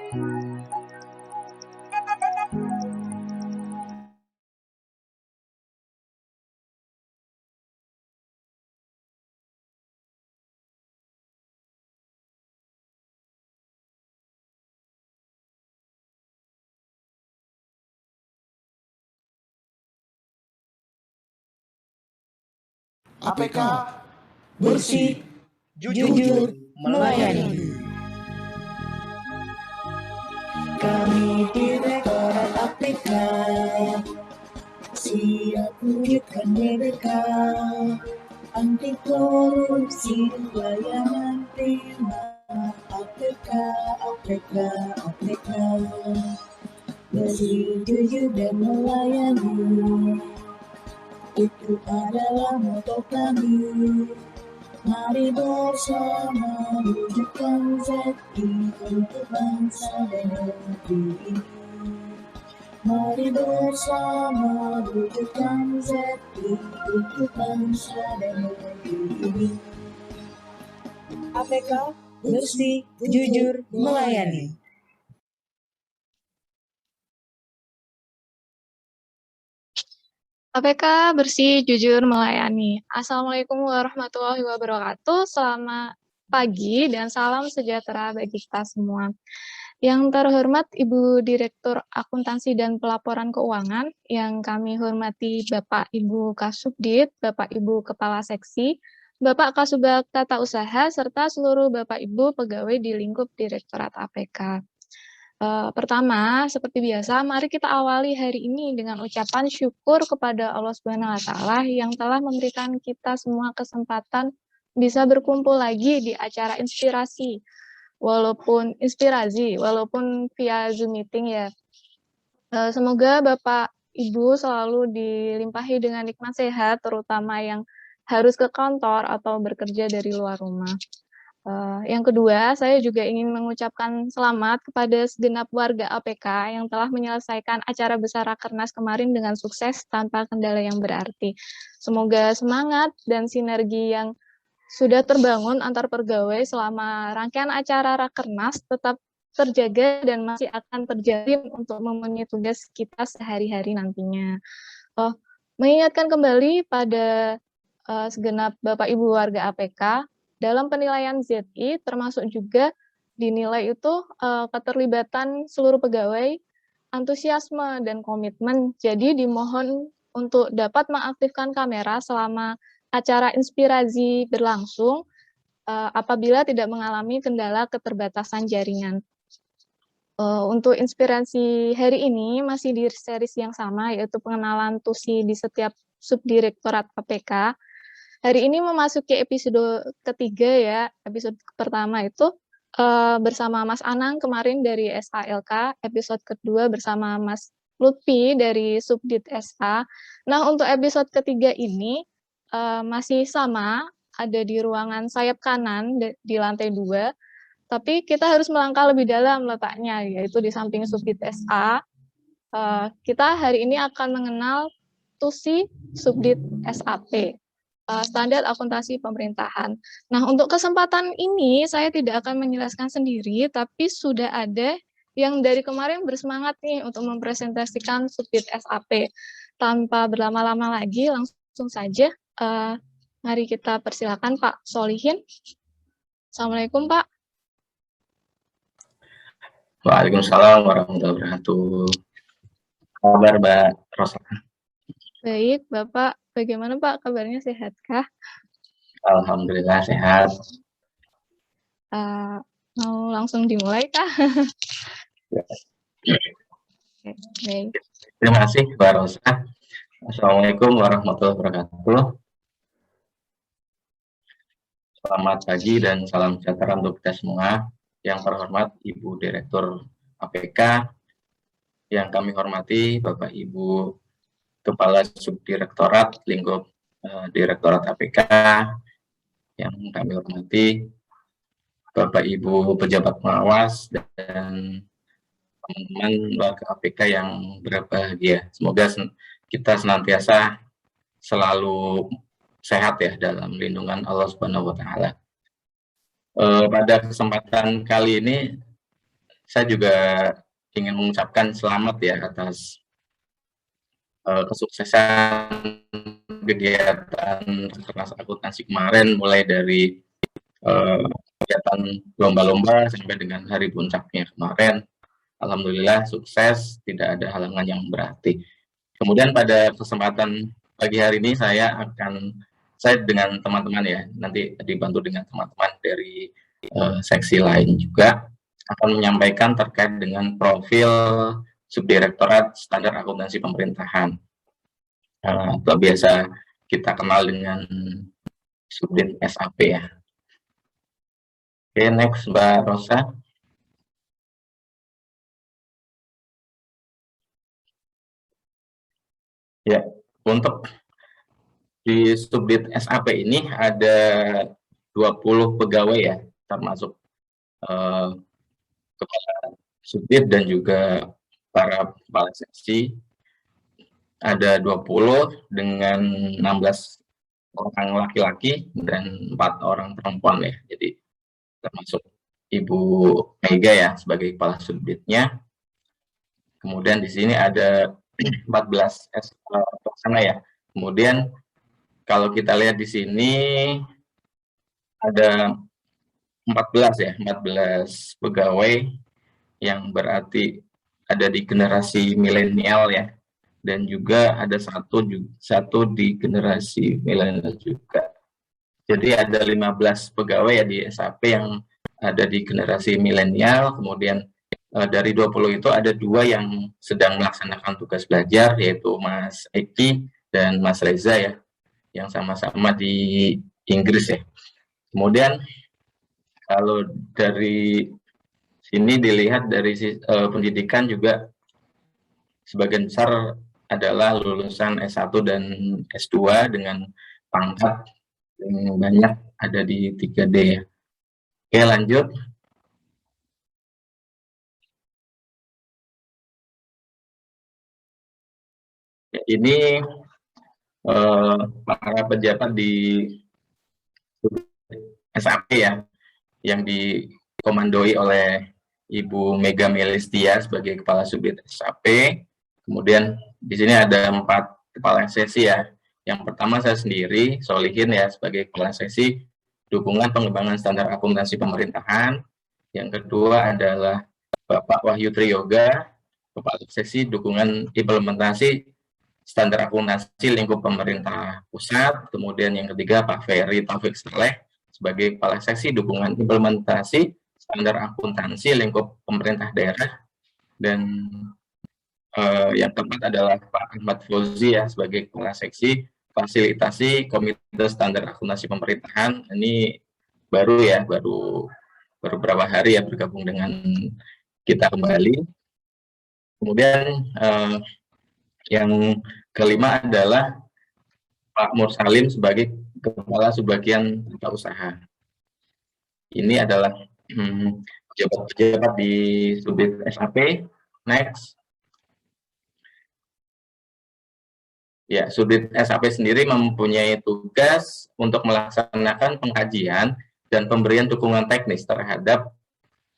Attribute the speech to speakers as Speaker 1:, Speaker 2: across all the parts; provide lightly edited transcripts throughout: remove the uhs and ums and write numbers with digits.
Speaker 1: APK bersih, jujur, melayani. Kami Direktorat APK siap wujudkan GBK, anti korupsi layanan prima. APK, APK, APK bersih, jujur, dan melayani. Itu adalah moto kami. Mari bersama wujudkan ZI untuk bangsa dan negeri ini. Mari bersama wujudkan ZI untuk bangsa dan negeri ini. APK bersih, jujur, melayani.
Speaker 2: APK bersih, jujur, melayani. Assalamualaikum warahmatullahi wabarakatuh. Selamat pagi dan salam sejahtera bagi kita semua. Yang terhormat Ibu Direktur Akuntansi dan Pelaporan Keuangan, yang kami hormati Bapak Ibu Kasubdit, Bapak Ibu Kepala Seksi, Bapak Kasubag Tata Usaha, serta seluruh Bapak Ibu pegawai di lingkup Direktorat APK. Pertama, seperti biasa, mari kita awali hari ini dengan ucapan syukur kepada Allah Subhanahu wa Ta'ala yang telah memberikan kita semua kesempatan bisa berkumpul lagi di acara inspirasi, walaupun via Zoom meeting ya. Semoga Bapak Ibu selalu dilimpahi dengan nikmat sehat, terutama yang harus ke kantor atau bekerja dari luar rumah. Yang kedua, saya juga ingin mengucapkan selamat kepada segenap warga APK yang telah menyelesaikan acara besar Rakernas kemarin dengan sukses tanpa kendala yang berarti. Semoga semangat dan sinergi yang sudah terbangun antar pegawai selama rangkaian acara Rakernas tetap terjaga dan masih akan terjalin untuk memenuhi tugas kita sehari-hari nantinya. Mengingatkan kembali pada segenap Bapak Ibu warga APK, dalam penilaian ZI termasuk juga dinilai itu keterlibatan seluruh pegawai, antusiasme dan komitmen. Jadi dimohon untuk dapat mengaktifkan kamera selama acara inspirasi berlangsung apabila tidak mengalami kendala keterbatasan jaringan. Untuk inspirasi hari ini masih di series yang sama, yaitu pengenalan TUSI di setiap subdirektorat APK. Hari ini memasuki episode ketiga ya. Episode pertama itu bersama Mas Anang kemarin dari SALK, episode kedua bersama Mas Lutfi dari Subdit SA. Nah, untuk episode ketiga ini masih sama, ada di ruangan sayap kanan di lantai 2, tapi kita harus melangkah lebih dalam letaknya, yaitu di samping Subdit SA. Kita hari ini akan mengenal TUSI Subdit SAP. Standar akuntansi pemerintahan. Nah, untuk kesempatan ini saya tidak akan menjelaskan sendiri, tapi sudah ada yang dari kemarin bersemangat nih untuk mempresentasikan Subdit SAP. Tanpa berlama-lama lagi, langsung saja mari kita persilakan Pak Solihin. Assalamualaikum Pak.
Speaker 3: Waalaikumsalam warahmatullahi wabarakatuh. Kabar Mbak Rosa?
Speaker 2: Baik, Bapak. Bagaimana Pak kabarnya, sehatkah?
Speaker 3: Alhamdulillah sehat.
Speaker 2: Mau langsung dimulai kah? Baik.
Speaker 3: Terima kasih Mbak Rosa. Assalamualaikum warahmatullahi wabarakatuh. Selamat pagi dan salam sejahtera untuk kita semua. Yang terhormat Ibu Direktur APK, yang kami hormati Bapak Ibu Kepala Subdirektorat lingkup Direktorat APK, yang kami hormati Bapak Ibu pejabat pengawas dan teman-teman warga APK yang berbahagia. Semoga kita senantiasa selalu sehat ya dalam lindungan Allah Subhanahu wa Ta'ala. Pada kesempatan kali ini saya juga ingin mengucapkan selamat ya atas kesuksesan kegiatan Rakernas Akuntansi kemarin, mulai dari kegiatan lomba-lomba sampai dengan hari puncaknya kemarin. Alhamdulillah sukses, tidak ada halangan yang berarti. Kemudian pada kesempatan pagi hari ini saya dengan teman-teman ya, nanti dibantu dengan teman-teman dari seksi lain juga, akan menyampaikan terkait dengan profil Subdirektorat Standar Akuntansi Pemerintahan, atau biasa kita kenal dengan Subdit SAP ya. Oke, next Mbak Rosa. Ya, untuk di Subdit SAP ini ada 20 pegawai ya, termasuk kepala Subdit dan juga para kepala seksi. Ada 20 dengan 16 orang laki-laki dan 4 orang perempuan ya. Jadi termasuk Ibu Mega ya sebagai kepala Subditnya. Kemudian di sini ada 14 pelaksana ya. Kemudian kalau kita lihat di sini ada 14 ya, 14 pegawai yang berarti ada di generasi milenial ya, dan juga ada satu di generasi milenial juga. Jadi ada 15 pegawai ya di SAP yang ada di generasi milenial. Kemudian dari 20 itu ada 2 yang sedang melaksanakan tugas belajar, yaitu Mas Eki dan Mas Reza ya, yang sama-sama di Inggris ya. Kemudian kalau dari sini dilihat dari pendidikan juga sebagian besar adalah lulusan S1 dan S2 dengan pangkat yang banyak ada di 3D ya. Oke, lanjut. Ya, ini para pejabat di SAP ya, yang dikomandoi oleh Ibu Mega Melistia sebagai Kepala Subdit SAP. Kemudian di sini ada 4 kepala seksi ya. Yang pertama saya sendiri, Solihin ya, sebagai Kepala Seksi Dukungan Pengembangan Standar Akuntansi Pemerintahan. Yang kedua adalah Bapak Wahyu Triyoga, Kepala Seksi Dukungan Implementasi Standar Akuntansi Lingkup Pemerintah Pusat. Kemudian yang ketiga Pak Ferry Taufik Saleh sebagai Kepala Seksi Dukungan Implementasi Standar Akuntansi Lingkup Pemerintah Daerah. Dan yang keempat adalah Pak Ahmad Fauzi ya sebagai Kepala Seksi Fasilitasi Komite Standar Akuntansi Pemerintahan. Ini baru ya, baru beberapa hari ya bergabung dengan kita kembali. Kemudian yang kelima adalah Pak Mursalim sebagai Kepala Subbagian Tata Usaha. Ini adalah pejabat-pejabat di Subdit SAP. Next. Ya, Subdit SAP sendiri mempunyai tugas untuk melaksanakan pengkajian dan pemberian dukungan teknis terhadap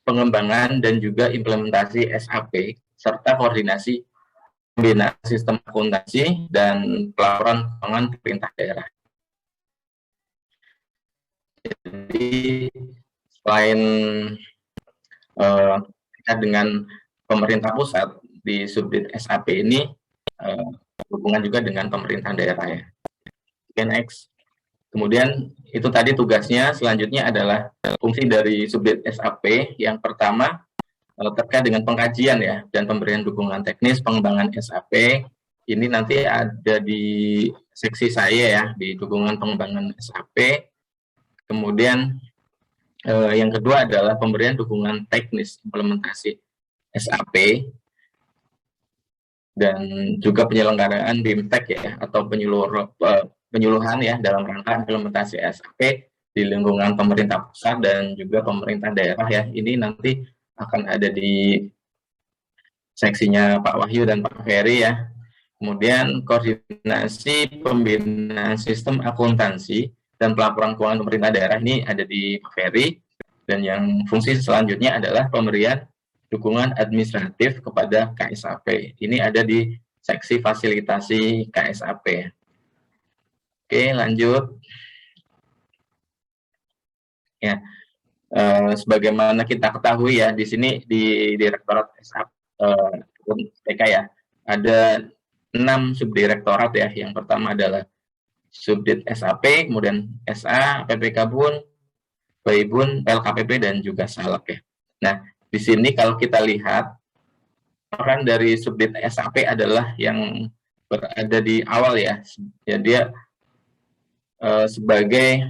Speaker 3: pengembangan dan juga implementasi SAP, serta koordinasi pembinaan sistem akuntansi dan pelaporan keuangan pemerintah daerah. Jadi selain dengan pemerintah pusat di Subdit SAP ini hubungan juga dengan pemerintah daerah ya. Oke, next. Kemudian itu tadi tugasnya. Selanjutnya adalah fungsi dari Subdit SAP. Yang pertama terkait dengan pengkajian ya dan pemberian dukungan teknis pengembangan SAP. Ini nanti ada di seksi saya ya, di dukungan pengembangan SAP. Kemudian yang kedua adalah pemberian dukungan teknis implementasi SAP dan juga penyelenggaraan BIMTEK ya, atau penyuluhan ya dalam rangka implementasi SAP di lingkungan pemerintah pusat dan juga pemerintah daerah ya. Ini nanti akan ada di seksinya Pak Wahyu dan Pak Ferry ya. Kemudian koordinasi pembinaan sistem akuntansi dan pelaporan keuangan pemerintah daerah ini ada di Pak Ferry. Dan yang fungsi selanjutnya adalah pemberian dukungan administratif kepada KSAP. Ini ada di seksi fasilitasi KSAP. Oke, lanjut. Ya, sebagaimana kita ketahui ya, di sini di Direktorat PK ya, ada 6 subdirektorat ya. Yang pertama adalah Subdit SAP, kemudian SA, PPK Bun, Baibun, LKPP, dan juga Salak ya. Nah, di sini kalau kita lihat, peran dari Subdit SAP adalah yang berada di awal ya. Ya, dia sebagai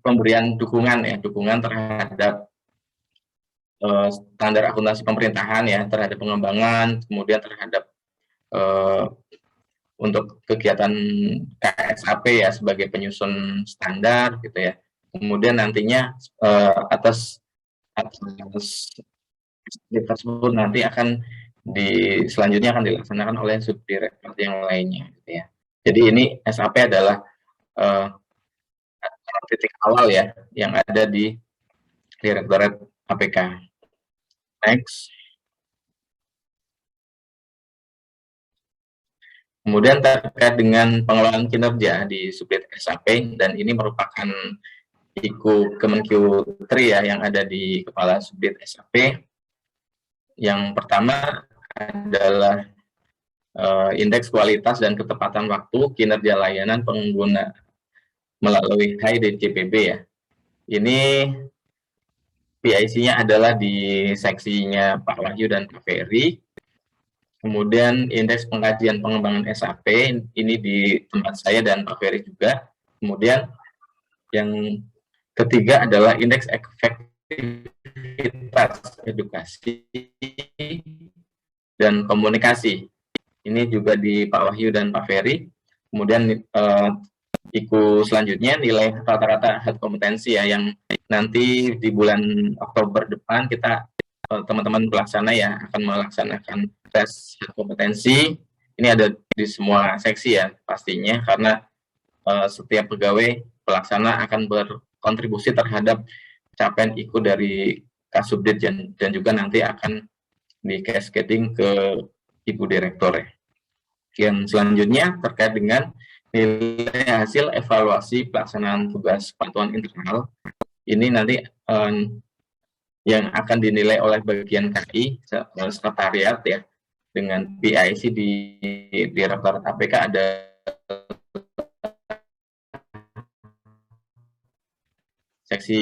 Speaker 3: pemberian dukungan ya, dukungan terhadap standar akuntansi pemerintahan ya, terhadap pengembangan, kemudian terhadap untuk kegiatan KSAP ya sebagai penyusun standar gitu ya. Kemudian nantinya atas tersebut nanti akan selanjutnya akan dilaksanakan oleh subdirektorat yang lainnya gitu ya. Jadi ini SAP adalah titik awal ya yang ada di Direktorat APK. Next. Kemudian terkait dengan pengelolaan kinerja di Subdit SAP, dan ini merupakan IKU Kemenkyu 3 ya yang ada di Kepala Subdit SAP. Yang pertama adalah indeks kualitas dan ketepatan waktu kinerja layanan pengguna melalui HIDCPB ya. Ini PIC-nya adalah di seksinya Pak Wahyu dan Pak Ferry. Kemudian indeks pengkajian pengembangan SAP ini di tempat saya dan Pak Ferry juga. Kemudian yang ketiga adalah indeks efektivitas edukasi dan komunikasi. Ini juga di Pak Wahyu dan Pak Ferry. Kemudian IKU selanjutnya nilai rata-rata hard kompetensi ya, yang nanti di bulan Oktober depan kita teman-teman pelaksana ya akan melaksanakan tes kompetensi. Ini ada di semua seksi ya pastinya, karena setiap pegawai pelaksana akan berkontribusi terhadap capaian IKU dari Kasubdit dan juga nanti akan di cascading ke Ibu Direktur ya. Yang selanjutnya terkait dengan nilai hasil evaluasi pelaksanaan tugas pantauan internal. Ini nanti yang akan dinilai oleh bagian KI, sekretariat ya, dengan PIC di Direktorat APK ada seksi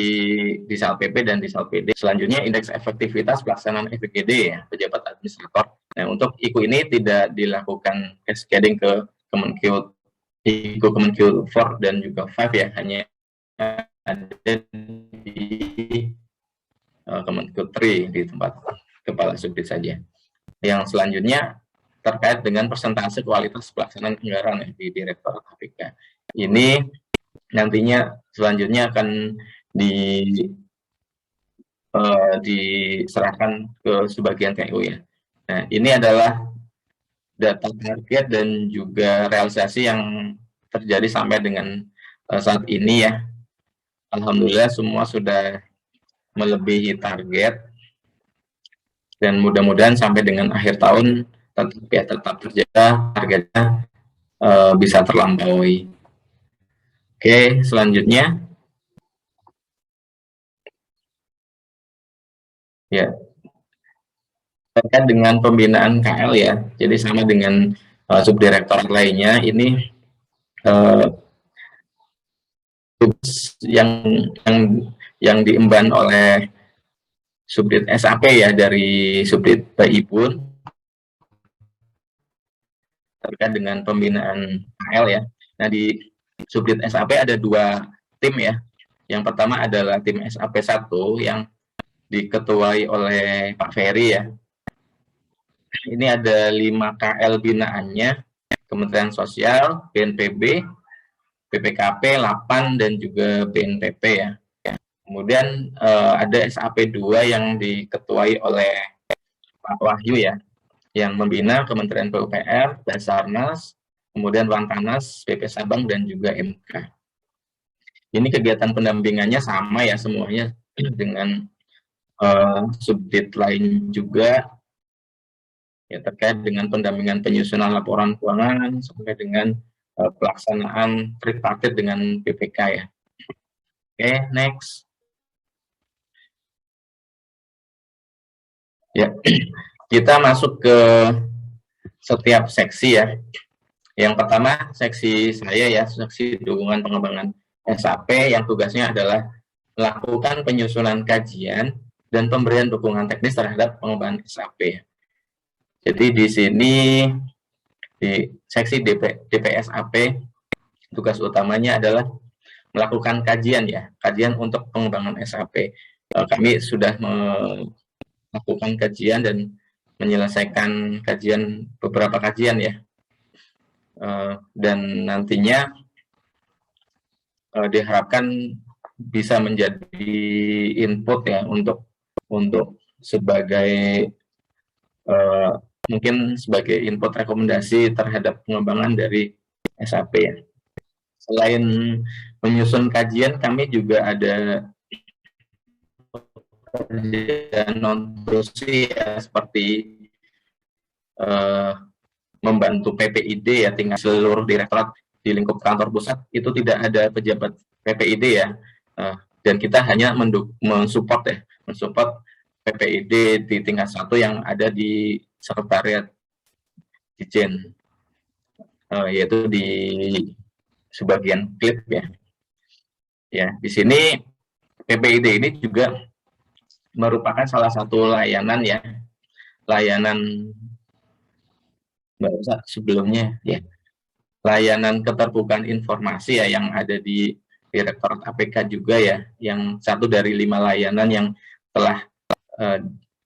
Speaker 3: di Sal PP dan di Sal PD. Selanjutnya indeks efektivitas pelaksanaan FGD ya, pejabat administrator. Nah, untuk IKU ini tidak dilakukan cascading ke Kemenkyu, IKU Kemenkyu 4 dan juga 5 ya, hanya ada di Kemenkyu 3 di tempat Kepala Subdit saja. Yang selanjutnya terkait dengan persentase kualitas pelaksanaan anggaran ya, di Direktorat APK. Ini nantinya selanjutnya akan diserahkan ke sebagian KU ya. Nah, ini adalah data target dan juga realisasi yang terjadi sampai dengan saat ini ya. Alhamdulillah semua sudah melebihi target, dan mudah-mudahan sampai dengan akhir tahun tetap terjaga targetnya bisa terlampaui. Oke, selanjutnya ya terkait dengan pembinaan KL ya. Jadi sama dengan subdirektorat lainnya, ini yang diemban oleh Subdit SAP ya, dari Subdit Baibun terkait dengan pembinaan KL ya. Nah, di Subdit SAP ada 2 tim ya. Yang pertama adalah tim SAP 1 yang diketuai oleh Pak Ferry ya. Ini ada 5 KL binaannya, Kementerian Sosial, BNPB, PPKP, LAPAN, dan juga BNPP ya. Kemudian ada SAP 2 yang diketuai oleh Pak Wahyu ya, yang membina Kementerian PUPR, Basarnas, kemudian Wantanas, PP Sabang, dan juga MK. Ini kegiatan pendampingannya sama ya semuanya dengan subdit lain juga ya terkait dengan pendampingan penyusunan laporan keuangan sampai dengan pelaksanaan tripartit dengan BPK ya. Oke, next. Ya, kita masuk ke setiap seksi ya. Yang pertama seksi saya ya, seksi dukungan pengembangan SAP yang tugasnya adalah melakukan penyusunan kajian dan pemberian dukungan teknis terhadap pengembangan SAP. Jadi di sini di seksi DPSAP tugas utamanya adalah melakukan kajian ya, kajian untuk pengembangan SAP. Kami sudah melakukan kajian dan menyelesaikan beberapa kajian ya, dan nantinya diharapkan bisa menjadi input ya untuk sebagai mungkin sebagai input rekomendasi terhadap pengembangan dari SAP ya. Selain menyusun kajian, kami juga ada non-produksi ya, seperti membantu PPID ya, tinggal seluruh direktorat di lingkup kantor pusat itu tidak ada pejabat PPID ya, dan kita hanya mensupport PPID di tingkat 1 yang ada di sekretariat Dijen, yaitu di sebagian klip ya. Ya, di sini PPID ini juga merupakan salah satu layanan ya, layanan sebelumnya ya, layanan keterbukaan informasi ya yang ada di Direktorat APK juga ya, yang satu dari 5 layanan yang telah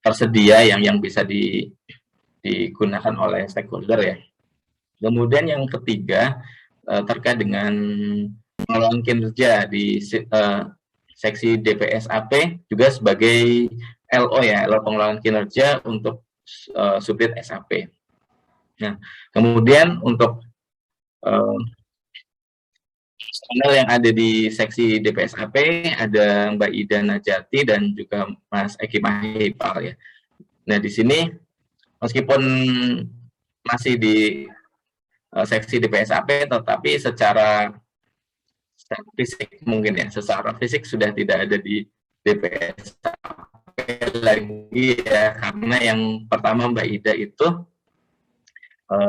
Speaker 3: tersedia yang bisa digunakan oleh stakeholder ya. Kemudian yang ketiga terkait dengan pengelolaan kinerja di seksi DPSAP juga sebagai LO ya, LO pengelolaan kinerja untuk subdit SAP. Nah, kemudian untuk personel yang ada di seksi DPSAP ada Mbak Ida Najati dan juga Mas Eki Mahipal ya. Nah, di sini meskipun masih di seksi DPSAP, tetapi secara fisik mungkin ya, secara fisik sudah tidak ada di DPSAP lagi ya, karena yang pertama Mbak Ida itu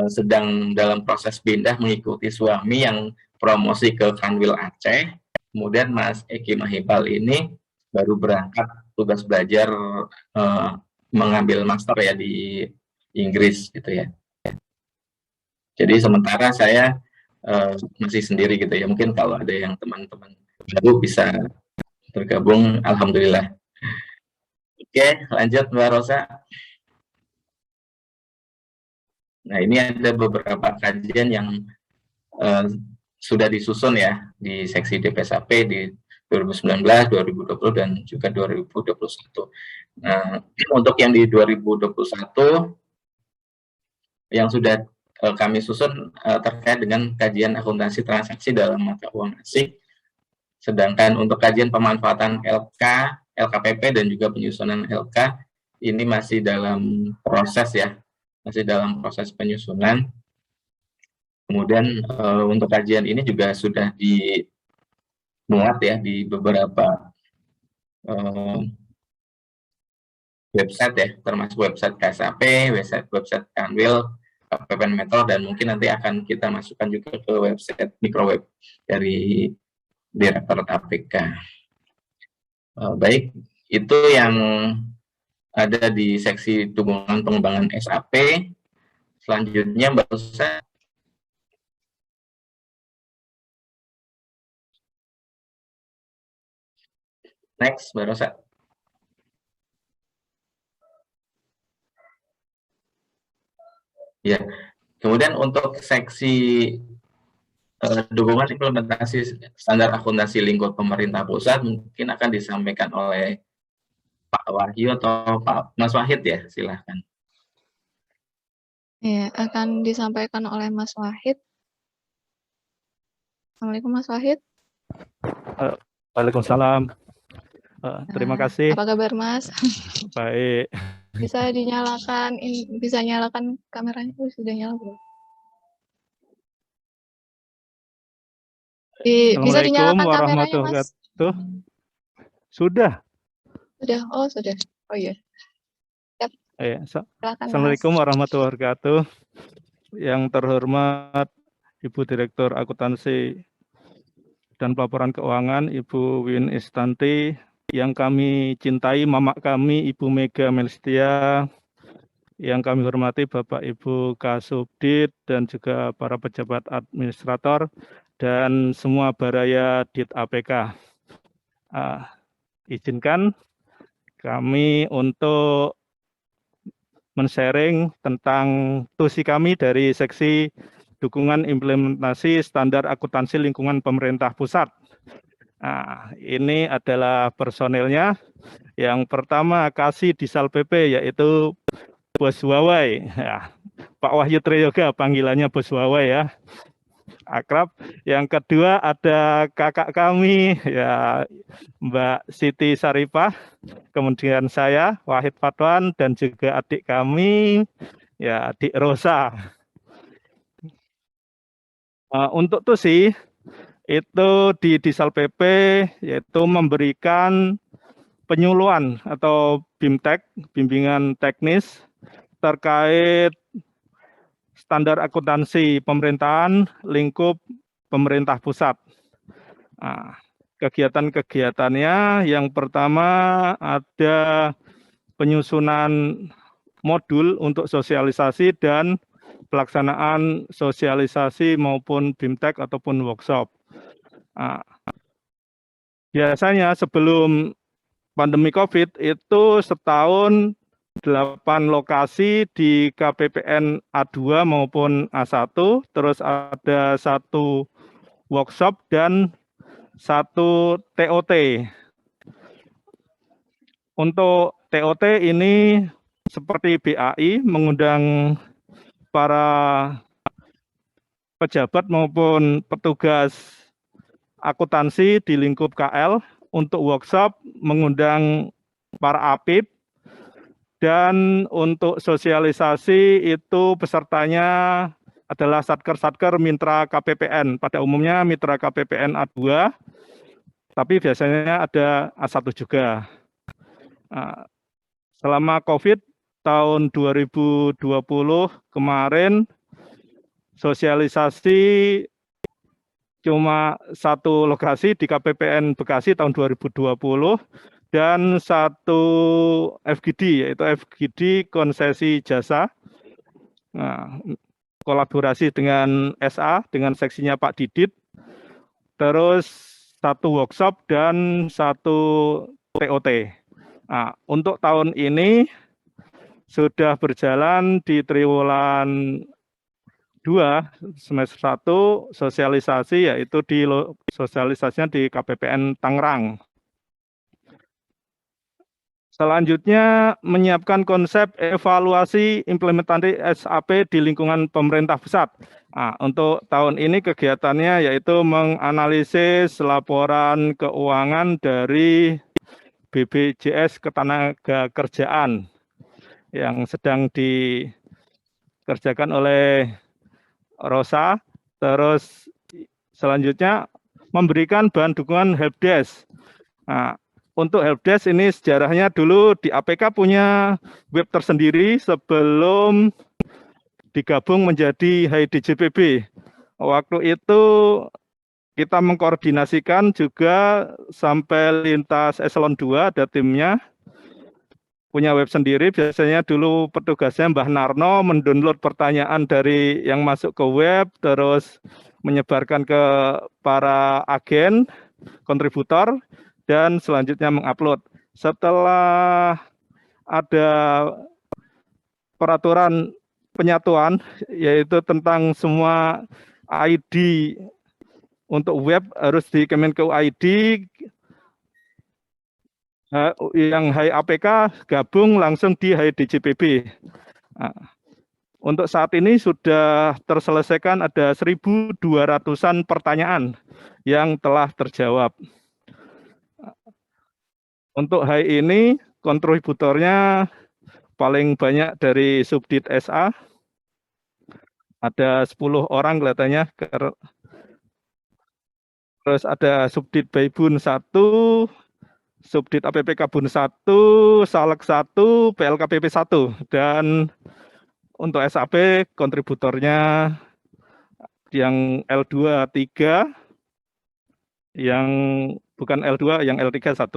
Speaker 3: sedang dalam proses pindah mengikuti suami yang promosi ke Kanwil Aceh. Kemudian Mas Eki Mahipal ini baru berangkat tugas belajar mengambil master ya di Inggris gitu ya. Jadi sementara saya masih sendiri gitu ya. Mungkin kalau ada yang teman-teman baru bisa bergabung, alhamdulillah. Oke, lanjut Mbak Rosa. Nah, ini ada beberapa kajian yang sudah disusun ya di seksi DPSAP di 2019, 2020, dan juga 2021. Nah, untuk yang di 2021, yang sudah kami susun terkait dengan kajian akuntansi transaksi dalam mata uang asing. Sedangkan untuk kajian pemanfaatan LK, LKPP, dan juga penyusunan LK, ini masih dalam proses ya, masih dalam proses penyusunan. Kemudian untuk kajian ini juga sudah dimuat ya di beberapa website ya, termasuk website KSAP, website Kanwil, KPPN Metro, dan mungkin nanti akan kita masukkan juga ke website microweb dari Direktorat APK. Baik, itu yang ada di seksi dukungan pengembangan SAP. Selanjutnya Mbak Rosa. Next, Mbak Rosa. Ya, kemudian untuk seksi dukungan implementasi standar akuntansi lingkup pemerintah pusat mungkin akan disampaikan oleh Pak Wahyu atau Pak Mas Wahid ya, silahkan.
Speaker 2: Ya, akan disampaikan oleh Mas Wahid. Assalamualaikum Mas Wahid.
Speaker 4: Waalaikumsalam. Terima kasih.
Speaker 2: Apa kabar Mas?
Speaker 4: Baik.
Speaker 2: Bisa dinyalakan, bisa nyalakan kameranya. Sudah nyala belum? Bisa
Speaker 4: Assalamualaikum
Speaker 2: dinyalakan kameranya
Speaker 4: warahmatullahi
Speaker 2: Mas?
Speaker 4: wabarakatuh. Sudah.
Speaker 2: Sudah. Oh sudah. Oh iya. Silakan Mas.
Speaker 4: Assalamualaikum warahmatullahi wabarakatuh. Yang terhormat Ibu Direktur Akuntansi dan Pelaporan Keuangan, Ibu Win Istanti, yang kami cintai mama kami, Ibu Mega Melistia, yang kami hormati Bapak Ibu Kasubdit dan juga para pejabat administrator dan semua baraya Dit APK. Izinkan kami untuk men-sharing tentang tusi kami dari seksi dukungan implementasi standar akuntansi lingkungan pemerintah pusat. Nah, ini adalah personelnya. Yang pertama kasih di Sal PP yaitu Bos Wawai. Ya, Pak Wahyu Triyoga panggilannya Bos Wawai ya. Akrab. Yang kedua ada kakak kami ya Mbak Siti Saripah. Kemudian saya Wahid Fatwan dan juga adik kami ya adik Rosa. Untuk tusi itu di Disal PP yaitu memberikan penyuluhan atau BIMTEK, bimbingan teknis terkait standar akuntansi pemerintahan lingkup pemerintah pusat. Kegiatan-kegiatannya yang pertama ada penyusunan modul untuk sosialisasi dan pelaksanaan sosialisasi maupun BIMTEK ataupun workshop. Biasanya sebelum pandemi COVID itu setahun 8 lokasi di KPPN A2 maupun A1, terus ada 1 workshop dan 1 TOT. Untuk TOT ini seperti BAI mengundang para pejabat maupun petugas akuntansi di lingkup KL. Untuk workshop mengundang para APIP, dan untuk sosialisasi itu pesertanya adalah Satker-Satker Mitra KPPN. Pada umumnya Mitra KPPN A2, tapi biasanya ada A1 juga. Selama COVID tahun 2020 kemarin, sosialisasi cuma 1 lokasi di KPPN Bekasi tahun 2020 dan 1 FGD yaitu FGD konsesi jasa. Kolaborasi dengan SA dengan seksinya Pak Didit. Terus 1 workshop dan 1 TOT. Untuk tahun ini sudah berjalan di triwulan 2 semester 1 sosialisasi yaitu di sosialisasinya di KPPN Tangerang. Selanjutnya menyiapkan konsep evaluasi implementasi SAP di lingkungan pemerintah pusat. Untuk tahun ini kegiatannya yaitu menganalisis laporan keuangan dari BPJS Ketenagakerjaan yang sedang dikerjakan oleh Rosa. Terus selanjutnya memberikan bahan dukungan helpdesk. Untuk helpdesk ini sejarahnya dulu di APK punya web tersendiri sebelum digabung menjadi HIDJPB. Waktu itu kita mengkoordinasikan juga sampai lintas eselon 2 ada timnya. Punya web sendiri, biasanya dulu petugasnya Mbah Narno mendownload pertanyaan dari yang masuk ke web, terus menyebarkan ke para agen, kontributor, dan selanjutnya mengupload. Setelah ada peraturan penyatuan, yaitu tentang semua ID untuk web harus di Kemenko ID, yang HIAPK gabung langsung di HIDJPB. Untuk saat ini sudah terselesaikan ada 1.200-an pertanyaan yang telah terjawab. Untuk hari ini kontributornya paling banyak dari Subdit SA, ada 10 orang kelihatannya, terus ada Subdit Baibun 1, Subdit APPK Bun 1, Salek 1, PLKPP 1, dan untuk SAP kontributornya yang L2 3, yang bukan L2, yang L3 1.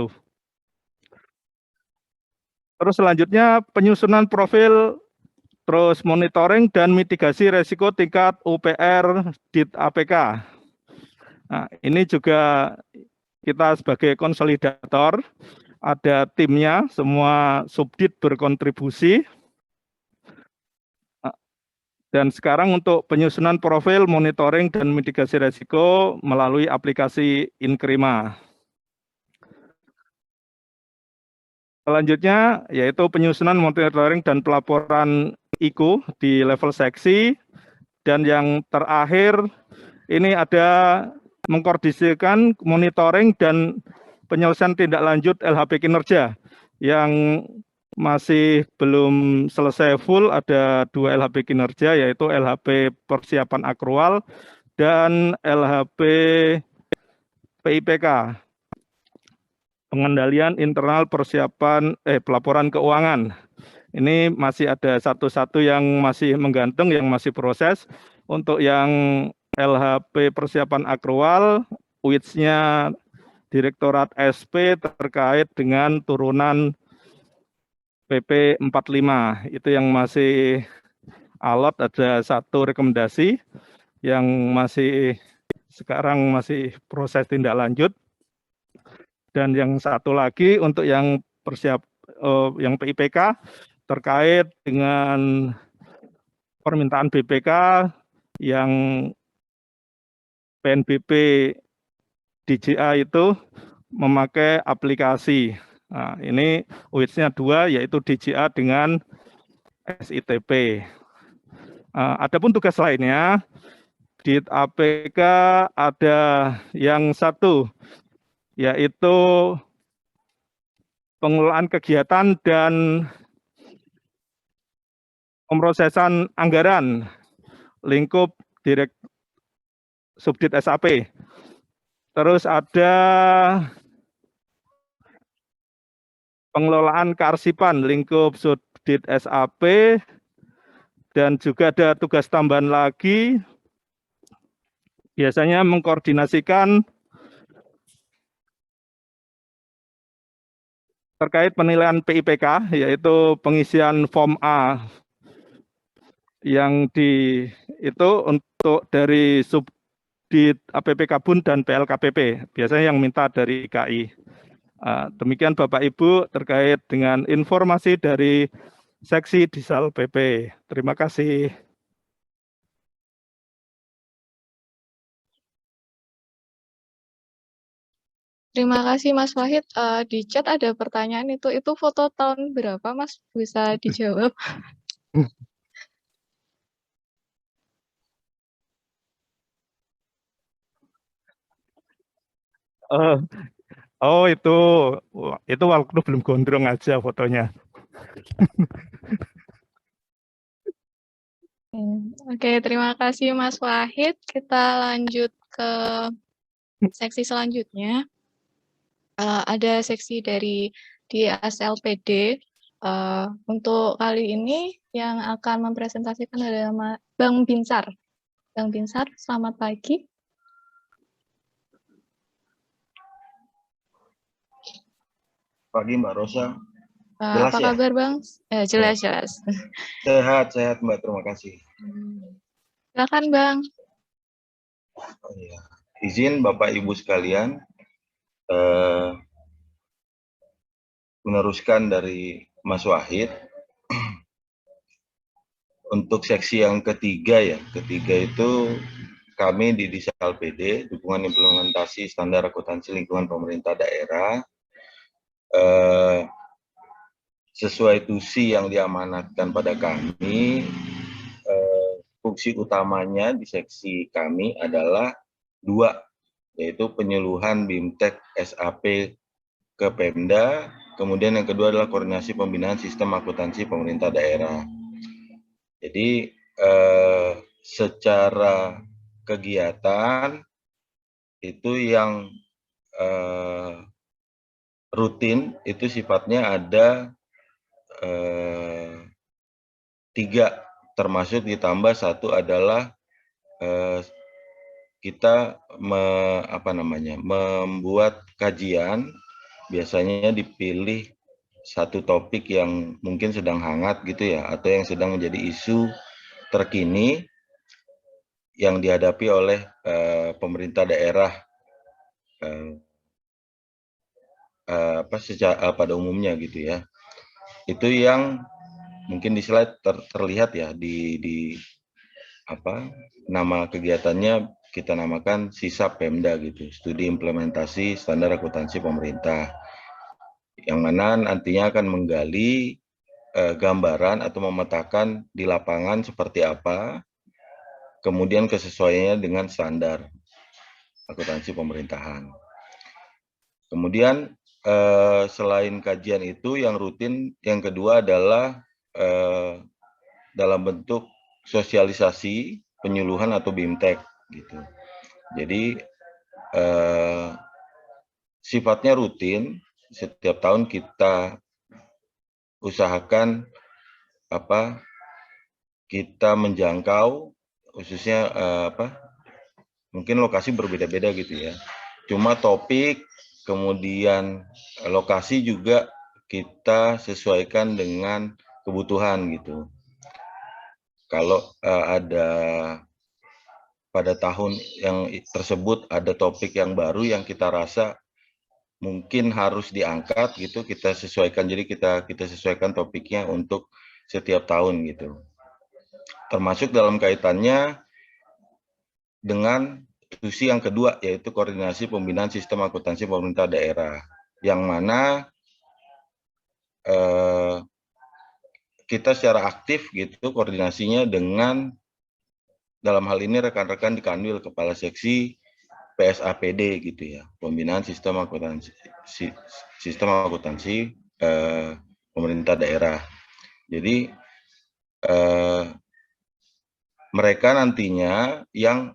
Speaker 4: Terus selanjutnya penyusunan profil, terus monitoring dan mitigasi resiko tingkat UPR DIT APK. Nah, ini juga kita sebagai konsolidator, ada timnya, semua subdit berkontribusi. Dan sekarang untuk penyusunan profil, monitoring, dan mitigasi resiko melalui aplikasi Inkrima. Selanjutnya yaitu penyusunan, monitoring, dan pelaporan IKU di level seksi. Dan yang terakhir ini ada mengkoordinasikan monitoring dan penyelesaian tindak lanjut LHP kinerja yang masih belum selesai full, ada 2 LHP kinerja, yaitu LHP persiapan akrual dan LHP PIPK, pengendalian internal persiapan pelaporan keuangan. Ini masih ada satu-satu yang masih menggantung, yang masih proses. Untuk yang LHP persiapan akrual, WITS-nya Direktorat SP terkait dengan turunan PP 45, itu yang masih alot, ada 1 rekomendasi yang masih sekarang masih proses tindak lanjut. Dan yang 1 lagi untuk yang yang PIPK terkait dengan permintaan BPK yang PNBP DJA itu memakai aplikasi. Nah, ini WITS-nya 2, yaitu DJA dengan SITP. Adapun tugas lainnya, di APK ada yang 1, yaitu pengelolaan kegiatan dan pemrosesan anggaran lingkup Subdit SAP. Terus ada pengelolaan kearsipan lingkup Subdit SAP, dan juga ada tugas tambahan lagi, biasanya mengkoordinasikan terkait penilaian PIPK, yaitu pengisian form A yang itu untuk dari Subdit APPK Bun dan PLKPP, biasanya yang minta dari KI. Demikian Bapak Ibu terkait dengan informasi dari seksi Disal PP. Terima kasih.
Speaker 2: Terima kasih Mas Wahid. Di chat ada pertanyaan itu foto tahun berapa Mas? Bisa dijawab?
Speaker 4: Oh itu waktu belum gondrong aja fotonya.
Speaker 2: Oke, terima kasih Mas Wahid. Kita lanjut ke seksi selanjutnya. Ada seksi dari DSLPD. Untuk kali ini yang akan mempresentasikan adalah Bang Binsar. Bang Binsar, selamat pagi.
Speaker 5: Pagi Mbak Rosa.
Speaker 2: Jelas apa kabar Bang? Jelas.
Speaker 5: Sehat Mbak, terima kasih.
Speaker 2: Silakan Bang.
Speaker 5: Oh, iya. Izin Bapak Ibu sekalian, meneruskan dari Mas Wahid. Untuk seksi yang ketiga itu kami di Disal PD, dukungan implementasi standar akuntansi lingkungan pemerintah daerah, sesuai tusi yang diamanatkan pada kami, fungsi utamanya di seksi kami adalah 2, yaitu penyuluhan BIMTEK SAP ke Pemda, kemudian yang kedua adalah koordinasi pembinaan sistem akuntansi pemerintah daerah. Jadi secara kegiatan itu yang rutin itu sifatnya ada 3, termasuk ditambah 1 adalah kita membuat kajian. Biasanya dipilih satu topik yang mungkin sedang hangat gitu ya, atau yang sedang menjadi isu terkini yang dihadapi oleh pemerintah daerah pada umumnya gitu ya. Itu yang mungkin di slide terlihat ya, di nama kegiatannya kita namakan SISAP Pemda gitu, Studi Implementasi Standar Akuntansi Pemerintah, yang mana nantinya akan menggali gambaran atau memetakan di lapangan seperti apa, kemudian kesesuaiannya dengan standar akuntansi pemerintahan. Kemudian selain kajian itu yang rutin, yang kedua adalah dalam bentuk sosialisasi penyuluhan atau BIMTEK gitu. Jadi sifatnya rutin, setiap tahun kita usahakan kita menjangkau khususnya mungkin lokasi berbeda-beda gitu ya. Cuma topik kemudian lokasi juga kita sesuaikan dengan kebutuhan gitu. Kalau ada pada tahun yang tersebut ada topik yang baru yang kita rasa mungkin harus diangkat gitu, kita sesuaikan. Jadi kita sesuaikan topiknya untuk setiap tahun gitu. Termasuk dalam kaitannya dengan institusi yang kedua, yaitu koordinasi pembinaan sistem akuntansi pemerintah daerah, yang mana kita secara aktif gitu koordinasinya dengan, dalam hal ini rekan-rekan di Kanwil, Kepala Seksi PSAPD gitu ya, pembinaan sistem akuntansi pemerintah daerah. Jadi mereka nantinya yang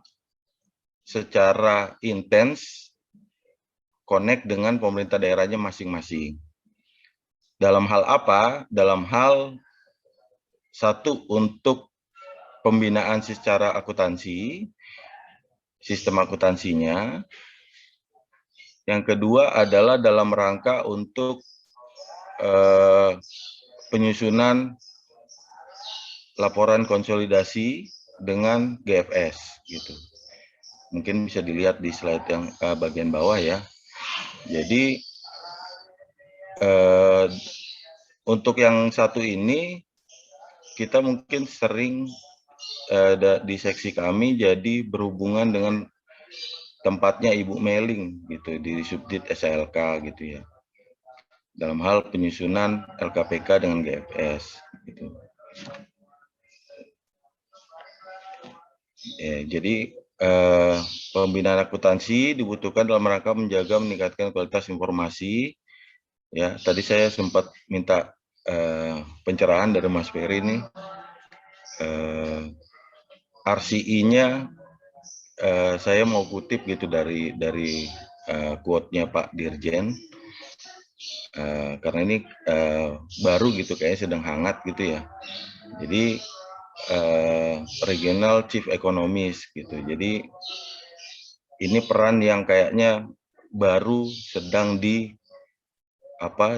Speaker 5: secara intens connect dengan pemerintah daerahnya masing-masing. Dalam hal apa? Dalam hal satu, untuk pembinaan secara akuntansi, sistem akuntansinya. Yang kedua adalah dalam rangka untuk penyusunan laporan konsolidasi dengan GFS gitu. Mungkin bisa dilihat di slide yang bagian bawah ya. Jadi untuk yang satu ini kita mungkin sering di seksi kami jadi berhubungan dengan tempatnya Ibu Meling gitu di Subdit SLK gitu ya, dalam hal penyusunan LKPK dengan GFS gitu. Jadi pembinaan akuntansi dibutuhkan dalam rangka menjaga meningkatkan kualitas informasi. Ya, tadi saya sempat minta pencerahan dari Mas Ferry ini. RCI-nya saya mau kutip gitu dari quote-nya Pak Dirjen, karena ini baru gitu, kayaknya sedang hangat gitu ya. Jadi Regional Chief Economist gitu. Jadi ini peran yang kayaknya baru sedang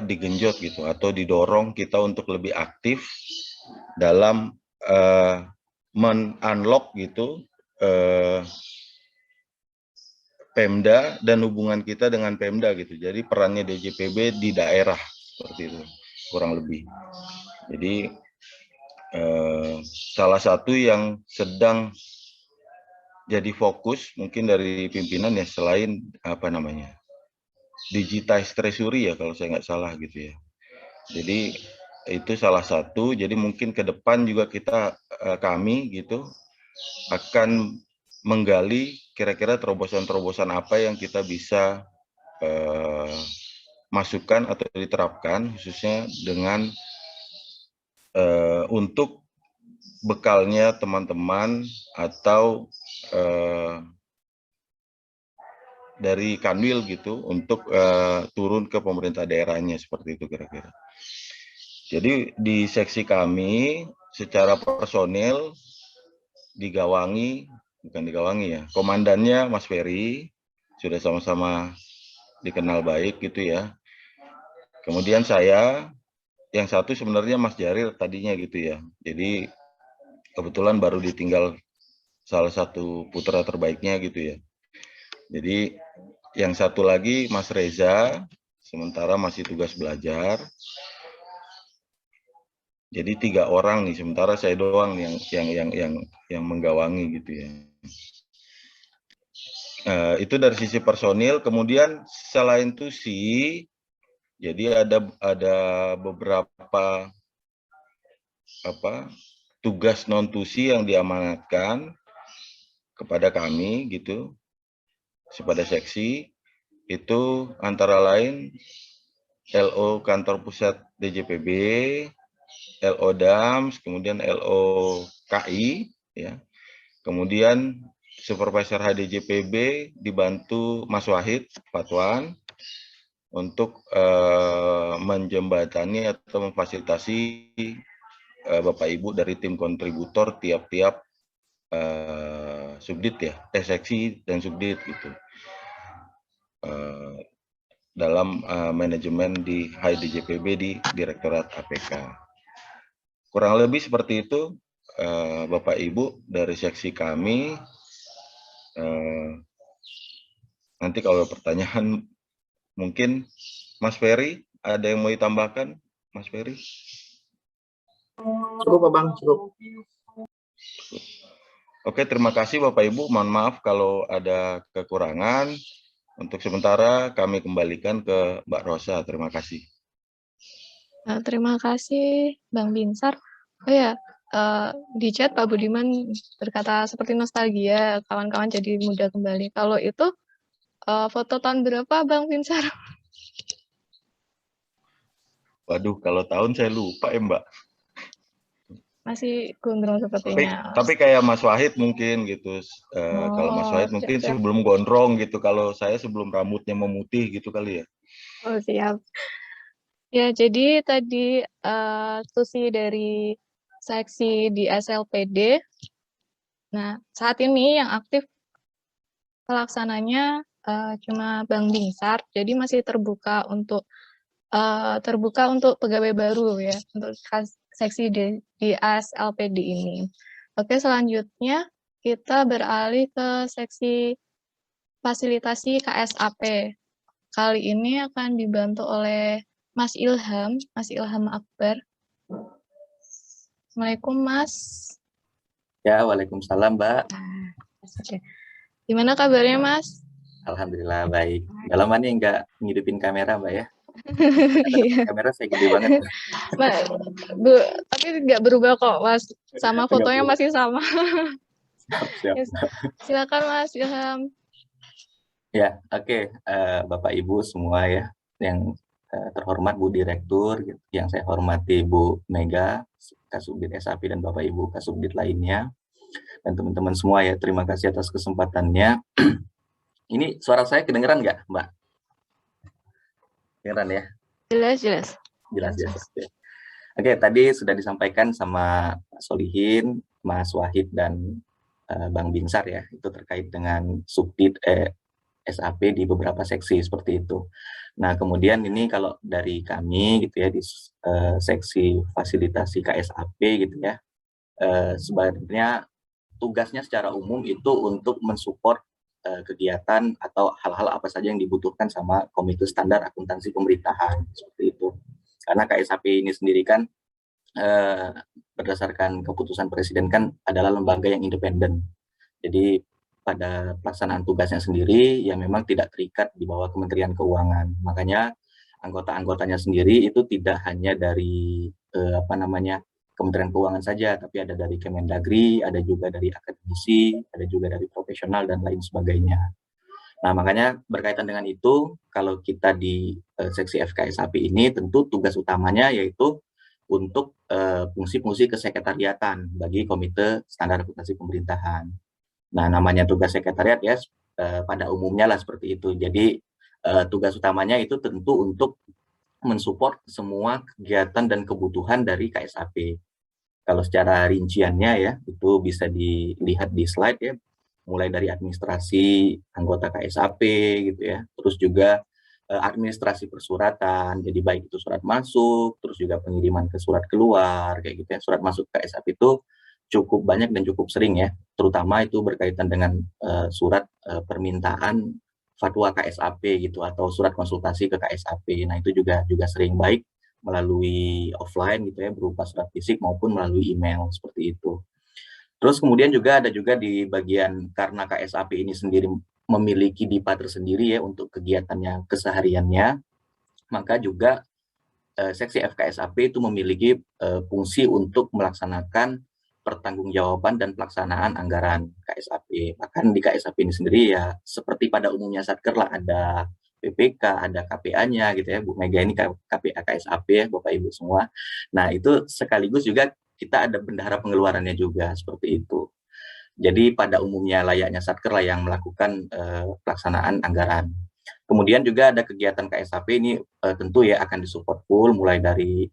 Speaker 5: digenjot gitu, atau didorong kita untuk lebih aktif dalam men-unlock gitu Pemda dan hubungan kita dengan Pemda gitu. Jadi perannya DJPB di daerah seperti itu kurang lebih. Jadi salah satu yang sedang jadi fokus mungkin dari pimpinan ya, selain digitize treasury ya kalau saya nggak salah gitu ya. Jadi itu salah satu. Jadi mungkin ke depan juga kami gitu akan menggali kira-kira terobosan-terobosan apa yang kita bisa masukan atau diterapkan khususnya dengan untuk bekalnya teman-teman atau dari Kanwil gitu untuk turun ke pemerintah daerahnya, seperti itu kira-kira. Jadi di seksi kami secara personil bukan digawangi ya, komandannya Mas Ferry, sudah sama-sama dikenal baik gitu ya. Kemudian saya, yang satu sebenarnya Mas Jarir tadinya gitu ya. Jadi kebetulan baru ditinggal salah satu putra terbaiknya gitu ya. Jadi yang satu lagi Mas Reza, sementara masih tugas belajar. Jadi 3 orang nih, sementara saya doang yang menggawangi gitu ya. Itu dari sisi personil. Kemudian selain itu sih, jadi ada beberapa tugas non tusi yang diamanatkan kepada kami gitu, kepada seksi. Itu antara lain LO Kantor Pusat DJPB, LO DAMS, kemudian LO KI, ya. Kemudian Supervisor HDJPB dibantu Mas Wahid Fatwan untuk menjembatani atau memfasilitasi Bapak Ibu dari tim kontributor tiap-tiap subdit ya, seksi dan subdit gitu. Dalam manajemen di HDJPB di Direktorat APK. Kurang lebih seperti itu, Bapak Ibu dari seksi kami. Nanti kalau pertanyaan mungkin Mas Ferry ada yang mau ditambahkan, Mas Ferry?
Speaker 3: Cukup, Bang, cukup.
Speaker 5: Oke, terima kasih Bapak Ibu. Mohon maaf kalau ada kekurangan. Untuk sementara kami kembalikan ke Mbak Rosa. Terima kasih.
Speaker 2: Terima kasih Bang Binsar. Oh ya, di chat Pak Budiman berkata seperti nostalgia, kawan-kawan jadi muda kembali. Kalau itu foto tahun berapa Bang Binsar?
Speaker 5: Waduh, kalau tahun saya lupa ya Mbak.
Speaker 2: Masih gondrong sepertinya.
Speaker 5: Tapi kayak Mas Wahid mungkin gitu. Kalau Mas Wahid mungkin
Speaker 2: siap.
Speaker 5: sebelum gondrong gitu. Kalau saya sebelum rambutnya memutih gitu kali ya.
Speaker 2: Oh siap. Ya, jadi tadi tusi dari seksi di SLPD. Nah, saat ini yang aktif pelaksananya cuma Bang Binsar, jadi masih terbuka untuk pegawai baru ya, untuk seksi di SLPD ini. Oke, selanjutnya kita beralih ke seksi fasilitasi KSAP. Kali ini akan dibantu oleh Mas Ilham Akbar. Assalamualaikum Mas.
Speaker 3: Ya, waalaikumsalam Mbak.
Speaker 2: Oke. Gimana kabarnya Mas?
Speaker 3: Alhamdulillah baik. Udah lama nih nggak ngidupin kamera Mbak ya.
Speaker 2: Iya.
Speaker 3: Kamera saya gede banget.
Speaker 2: Tapi nggak berubah kok Mas. Sama fotonya masih sama.
Speaker 3: Siap.
Speaker 2: Silakan Mas Ilham.
Speaker 3: Ya, oke. Bapak Ibu semua ya, yang terhormat Bu Direktur, yang saya hormati Bu Mega, Kasubdit SAP dan Bapak Ibu Kasubdit lainnya, dan teman-teman semua ya, terima kasih atas kesempatannya. Ini suara saya kedengeran nggak, Mbak? Kedengeran ya?
Speaker 2: Jelas.
Speaker 3: Oke, tadi sudah disampaikan sama Pak Solihin, Mas Wahid, dan Bang Binsar ya, itu terkait dengan subdit SAP di beberapa seksi seperti itu. Nah, kemudian ini kalau dari kami gitu ya di seksi fasilitasi KSAP gitu ya, sebenarnya tugasnya secara umum itu untuk mensupport kegiatan atau hal-hal apa saja yang dibutuhkan sama Komite Standar Akuntansi Pemerintahan seperti itu. Karena KSAP ini sendiri kan berdasarkan keputusan Presiden kan adalah lembaga yang independen. Jadi pada pelaksanaan tugasnya sendiri ya memang tidak terikat di bawah Kementerian Keuangan. Makanya anggota-anggotanya sendiri itu tidak hanya dari Kementerian Keuangan saja, tapi ada dari Kemendagri, ada juga dari akademisi, ada juga dari profesional dan lain sebagainya. Nah, makanya berkaitan dengan itu, kalau kita di seksi FKSAP ini tentu tugas utamanya yaitu untuk fungsi-fungsi kesekretariatan bagi Komite Standar Akuntansi Pemerintahan. Nah, namanya tugas sekretariat ya pada umumnya lah seperti itu. Jadi tugas utamanya itu tentu untuk mensupport semua kegiatan dan kebutuhan dari KSAP. Kalau secara rinciannya ya, itu bisa dilihat di slide ya, mulai dari administrasi anggota KSAP gitu ya, terus juga administrasi persuratan, jadi baik itu surat masuk, terus juga pengiriman ke surat keluar, kayak gitu ya. Surat masuk ke KSAP itu cukup banyak dan cukup sering ya, terutama itu berkaitan dengan surat permintaan fatwa KSAP gitu, atau surat konsultasi ke KSAP. Nah, itu juga sering baik melalui offline gitu ya, berupa surat fisik maupun melalui email, seperti itu. Terus kemudian juga ada juga di bagian, karena KSAP ini sendiri memiliki DIPA tersendiri ya untuk kegiatannya kesehariannya, maka juga seksi FKSAP itu memiliki fungsi untuk melaksanakan pertanggungjawaban dan pelaksanaan anggaran KSAP. Bahkan di KSAP ini sendiri ya seperti pada umumnya Satker lah, ada PPK, ada KPA-nya gitu ya. Bu Mega ini KPA KSAP ya, Bapak Ibu semua. Nah, itu sekaligus juga kita ada bendahara pengeluarannya juga, seperti itu. Jadi pada umumnya layaknya Satker lah yang melakukan pelaksanaan anggaran. Kemudian juga ada kegiatan KSAP ini tentu ya akan disupport full, mulai dari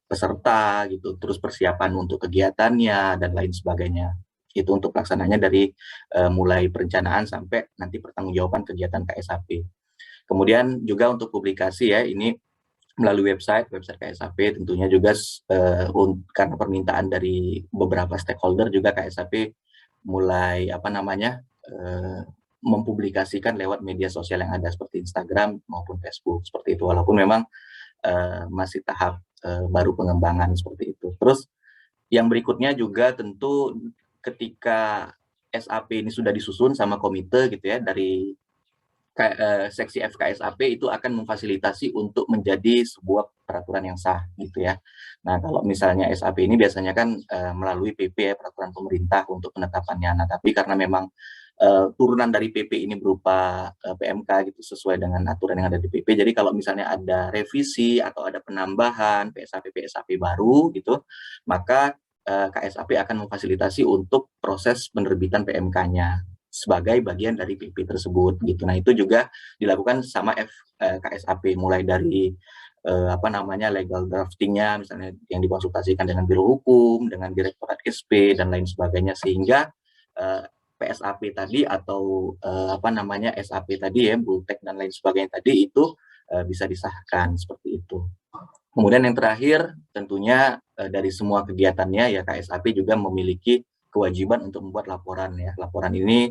Speaker 3: peserta gitu, terus persiapan untuk kegiatannya dan lain sebagainya. Itu untuk pelaksananya dari mulai perencanaan sampai nanti pertanggungjawaban kegiatan KSAP. Kemudian juga untuk publikasi ya, ini melalui website KSAP tentunya juga karena permintaan dari beberapa stakeholder juga KSAP mulai mempublikasikan lewat media sosial yang ada seperti Instagram maupun Facebook, seperti itu, walaupun memang masih tahap baru pengembangan, seperti itu. Terus yang berikutnya juga tentu ketika SAP ini sudah disusun sama komite gitu ya, dari seksi FKSAP itu akan memfasilitasi untuk menjadi sebuah peraturan yang sah gitu ya. Nah, kalau misalnya SAP ini biasanya kan melalui PP ya, peraturan pemerintah untuk penetapannya. Nah, tapi karena memang turunan dari PP ini berupa PMK gitu, sesuai dengan aturan yang ada di PP. Jadi kalau misalnya ada revisi atau ada penambahan PSAP baru gitu, maka KSAP akan memfasilitasi untuk proses penerbitan PMK-nya sebagai bagian dari PP tersebut gitu. Nah, itu juga dilakukan sama KSAP, mulai dari legal draftingnya misalnya yang dikonsultasikan dengan Biro Hukum, dengan Direktorat SP dan lain sebagainya, sehingga PSAP tadi atau SAP tadi ya, Bultek dan lain sebagainya tadi itu bisa disahkan, seperti itu. Kemudian yang terakhir tentunya dari semua kegiatannya ya, KSAP juga memiliki kewajiban untuk membuat laporan ya. Laporan ini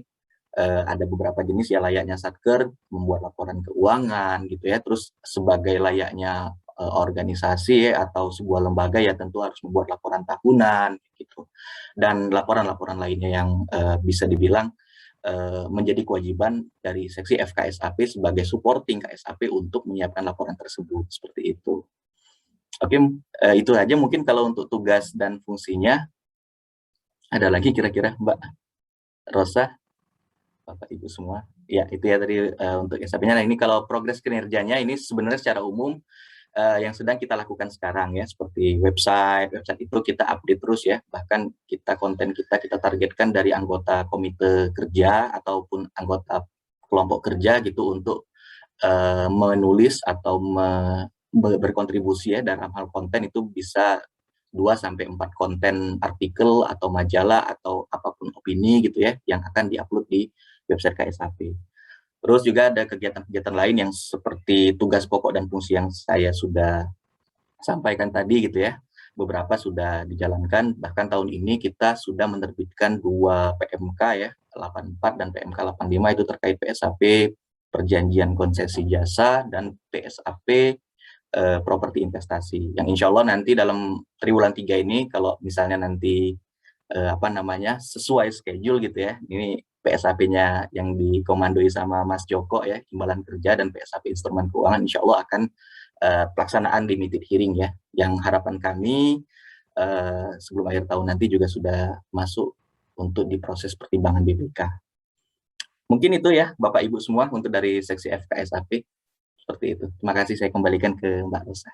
Speaker 3: ada beberapa jenis ya, layaknya Satker membuat laporan keuangan gitu ya, terus sebagai layaknya organisasi ya, atau sebuah lembaga ya tentu harus membuat laporan tahunan gitu, dan laporan-laporan lainnya yang bisa dibilang menjadi kewajiban dari seksi FKSAP sebagai supporting KSAP untuk menyiapkan laporan tersebut, seperti itu. Oke, itu aja mungkin kalau untuk tugas dan fungsinya. Ada lagi kira-kira Mbak Rosa, Bapak Ibu semua? Ya, itu ya tadi untuk SAP-nya. Nah, ini kalau progres kinerjanya ini sebenarnya secara umum yang sedang kita lakukan sekarang ya, seperti website itu kita update terus ya, bahkan konten kita targetkan dari anggota komite kerja ataupun anggota kelompok kerja gitu untuk menulis atau berkontribusi ya dalam hal konten, itu bisa 2-4 konten artikel atau majalah atau apapun opini gitu ya, yang akan diupload di website KSAP. Terus juga ada kegiatan-kegiatan lain yang seperti tugas pokok dan fungsi yang saya sudah sampaikan tadi gitu ya. Beberapa sudah dijalankan, bahkan tahun ini kita sudah menerbitkan 2 PMK ya, 84 dan PMK 85 itu terkait PSAP perjanjian konsesi jasa dan PSAP properti investasi. Yang insya Allah nanti dalam triwulan 3 ini, kalau misalnya nanti sesuai schedule gitu ya, ini PSAP-nya yang dikomandoi sama Mas Joko ya, Imbalan Kerja, dan PSAP Instrumen Keuangan, insya Allah akan pelaksanaan limited hearing ya, yang harapan kami sebelum akhir tahun nanti juga sudah masuk untuk diproses pertimbangan BPK. Mungkin itu ya Bapak Ibu semua untuk dari seksi FKSAP. Seperti itu. Terima kasih, saya kembalikan ke Mbak Rosa.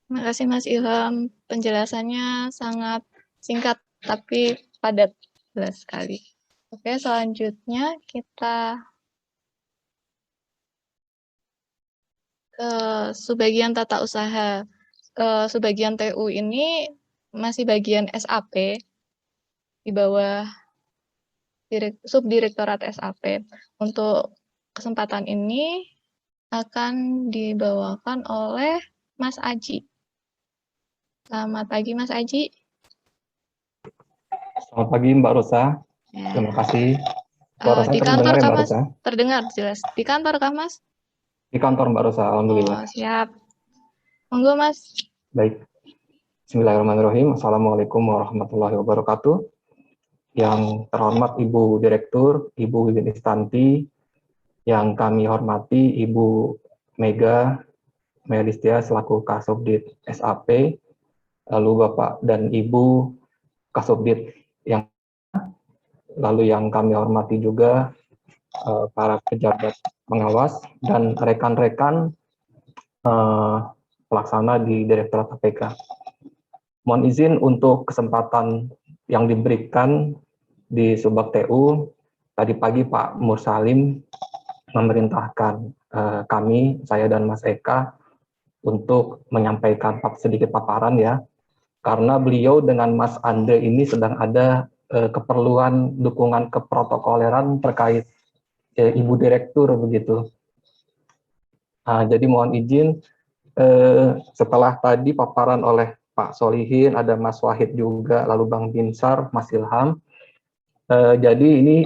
Speaker 2: Terima kasih Mas Ilham, penjelasannya sangat singkat tapi padat, jelas sekali. Oke, selanjutnya kita ke subbagian tata usaha. Subbagian TU ini masih bagian SAP di bawah Subdirektorat SAP. Untuk kesempatan ini akan dibawakan oleh Mas Aji. Selamat pagi Mas Aji.
Speaker 6: Selamat pagi Mbak Rosa,
Speaker 2: Ya.
Speaker 6: terima kasih. Suara saya
Speaker 2: Di
Speaker 6: terdengar
Speaker 2: kantor
Speaker 6: ya
Speaker 2: kah
Speaker 6: Mbak
Speaker 2: Mas?
Speaker 6: Rosa?
Speaker 2: Terdengar jelas. Di kantor kah Mas?
Speaker 6: Di kantor Mbak Rosa, alhamdulillah.
Speaker 2: Oh, siap. Monggo Mas.
Speaker 6: Baik. Bismillahirrahmanirrahim. Assalamualaikum warahmatullahi wabarakatuh. Yang terhormat Ibu Direktur, Ibu Wiwin Istanti, yang kami hormati Ibu Mega Melistia selaku Kasubdit SAP, lalu Bapak dan Ibu Kasubdit lalu yang kami hormati juga para pejabat pengawas dan rekan-rekan pelaksana di Direktorat KPK. Mohon izin untuk kesempatan yang diberikan di Subbag TU, tadi pagi Pak Mursalim memerintahkan kami, saya dan Mas Eka, untuk menyampaikan sedikit paparan ya, karena beliau dengan Mas Andre ini sedang ada keperluan dukungan keprotokoleran terkait Ibu Direktur begitu. Jadi mohon izin setelah tadi paparan oleh Pak Solihin, ada Mas Wahid juga, lalu Bang Binsar, Mas Ilham. Jadi ini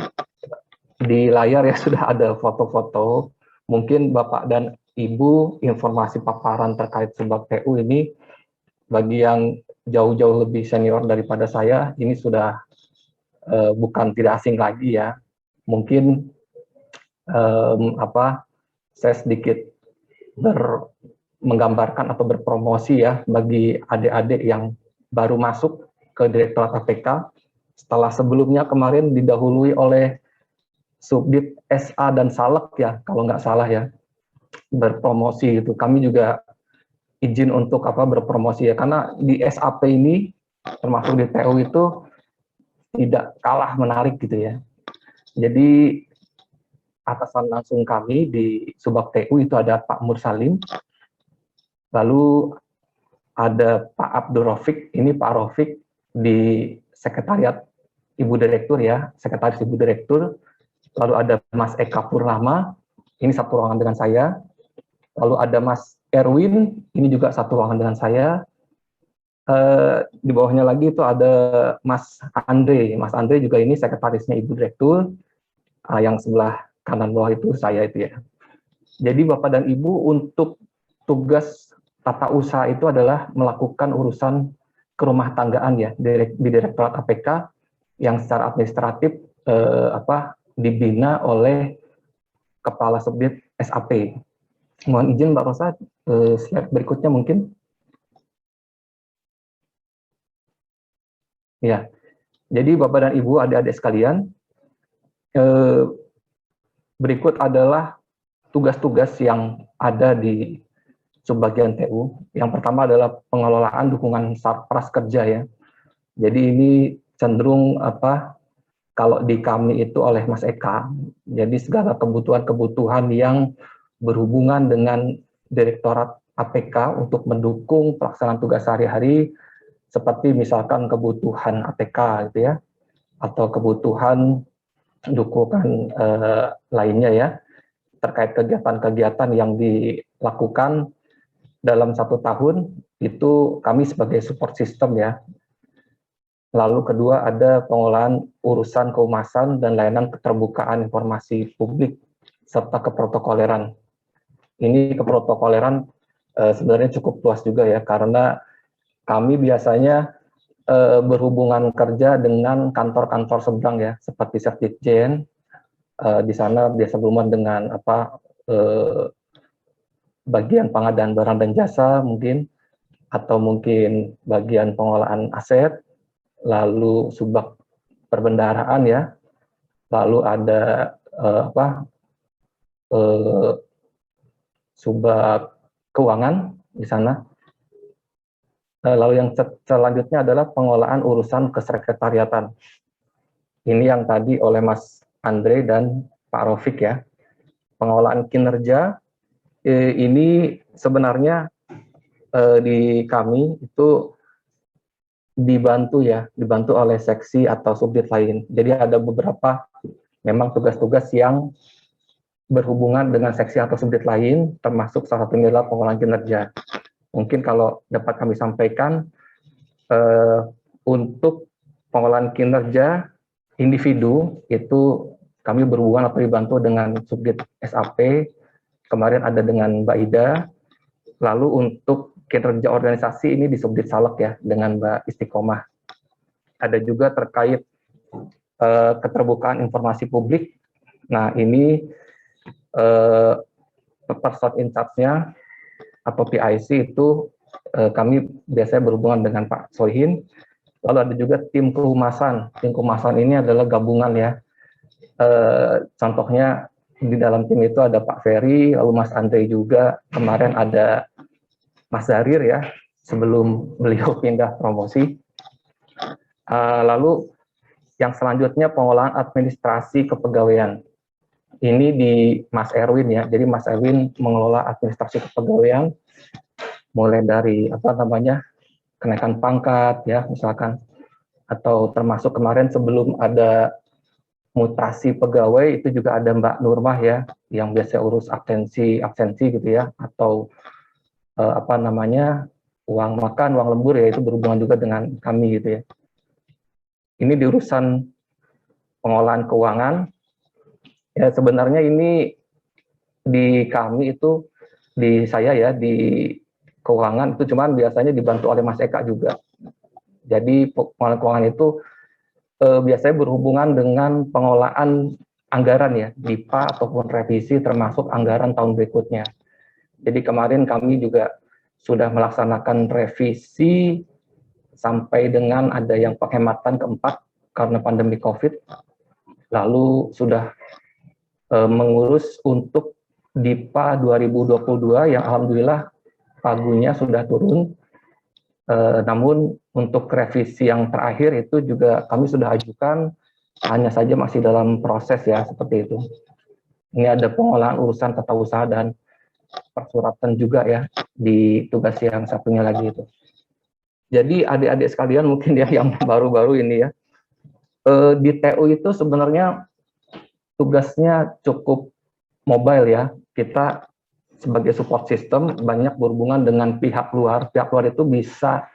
Speaker 6: di layar ya sudah ada foto-foto. Mungkin Bapak dan Ibu informasi paparan terkait Subbag TU ini bagi yang jauh-jauh lebih senior daripada saya, ini sudah bukan tidak asing lagi ya. Mungkin saya sedikit menggambarkan atau berpromosi ya bagi adik-adik yang baru masuk ke Direktorat KPK setelah sebelumnya kemarin didahului oleh Subdit SA dan Salek ya kalau nggak salah ya, berpromosi itu. Kami juga izin untuk berpromosi ya, karena di SAP ini termasuk di TU itu tidak kalah menarik gitu ya. Jadi atasan langsung kami di Subbag TU itu ada Pak Mursalim, lalu ada Pak Abdul Rafiq, ini Pak Rafiq di Sekretariat Ibu Direktur ya, Sekretaris Ibu Direktur, lalu ada Mas Eka Purnama, ini satu ruangan dengan saya, lalu ada Mas Erwin, ini juga satu ruangan dengan saya, di bawahnya lagi itu ada Mas Andre juga ini sekretarisnya Ibu Direktur, yang sebelah kanan bawah itu saya itu ya. Jadi Bapak dan Ibu untuk tugas tata usaha itu adalah melakukan urusan kerumah tanggaan ya di Direktorat KPK yang secara administratif dibina oleh Kepala Subdit SAP. Mohon izin Mbak Rosa, slide berikutnya mungkin. Ya, jadi Bapak dan Ibu, adik-adik sekalian, berikut adalah tugas-tugas yang ada di subbagian TU. Yang pertama adalah pengelolaan dukungan Sarpras kerja ya. Jadi ini cenderung kalau di kami itu oleh Mas Eka. Jadi segala kebutuhan-kebutuhan yang berhubungan dengan Direktorat APK untuk mendukung pelaksanaan tugas sehari-hari, seperti misalkan kebutuhan ATK gitu ya, atau kebutuhan dukungan lainnya ya, terkait kegiatan-kegiatan yang dilakukan dalam 1 tahun, itu kami sebagai support system ya. Lalu kedua ada pengolahan urusan kehumasan dan layanan keterbukaan informasi publik serta keprotokoleran. Ini keprotokoleran sebenarnya cukup luas juga ya, karena kami biasanya berhubungan kerja dengan kantor-kantor seberang ya, seperti Sekjen. Di sana biasa berhubungan dengan bagian pengadaan barang dan jasa mungkin, atau mungkin bagian pengolahan aset, lalu Subbag perbendaharaan ya, lalu ada subbab keuangan di sana. Lalu yang selanjutnya adalah pengolahan urusan kesekretariatan. Ini yang tadi oleh Mas Andre dan Pak Rofik ya. Pengolahan kinerja ini sebenarnya di kami itu dibantu oleh seksi atau subdit lain. Jadi ada beberapa memang tugas-tugas yang berhubungan dengan seksi atau subdit lain, termasuk salah satunya adalah pengolahan kinerja. Mungkin kalau dapat kami sampaikan, untuk pengolahan kinerja individu itu kami berhubungan atau dibantu dengan subdit SAP, kemarin ada dengan Mbak Ida, lalu untuk kinerja organisasi ini di subdit Salek ya, dengan Mbak Istiqomah. Ada juga terkait keterbukaan informasi publik. Nah ini person in charge-nya atau PIC itu kami biasanya berhubungan dengan Pak Soihin. Lalu ada juga tim kehumasan. Tim kehumasan ini adalah gabungan ya. Contohnya di dalam tim itu ada Pak Ferry, lalu Mas Andre juga. Kemarin ada Mas Zarir ya, sebelum beliau pindah promosi. Lalu yang selanjutnya pengolahan administrasi kepegawaian. Ini di Mas Erwin ya, jadi Mas Erwin mengelola administrasi kepegawaian, mulai dari kenaikan pangkat ya misalkan, atau termasuk kemarin sebelum ada mutasi pegawai itu juga ada Mbak Nurmah ya, yang biasa urus absensi gitu ya, atau uang makan, uang lembur ya, itu berhubungan juga dengan kami gitu ya. Ini di urusan pengolahan keuangan. Ya sebenarnya ini di kami itu, di saya ya, di keuangan itu cuman biasanya dibantu oleh Mas Eka juga. Jadi pengolahan keuangan itu biasanya berhubungan dengan pengolahan anggaran ya, DIPA ataupun revisi termasuk anggaran tahun berikutnya. Jadi kemarin kami juga sudah melaksanakan revisi sampai dengan ada yang penghematan keempat karena pandemi COVID. Lalu sudah mengurus untuk DIPA 2022 yang alhamdulillah pagunya sudah turun. Namun untuk revisi yang terakhir itu juga kami sudah ajukan, hanya saja masih dalam proses ya, seperti itu. Ini ada pengolahan urusan tata usaha dan persuratan juga ya di tugas yang satunya lagi itu. Jadi adik-adik sekalian mungkin ya yang baru-baru ini ya, di TU itu sebenarnya tugasnya cukup mobile ya. Kita sebagai support system banyak berhubungan dengan pihak luar. Pihak luar itu bisa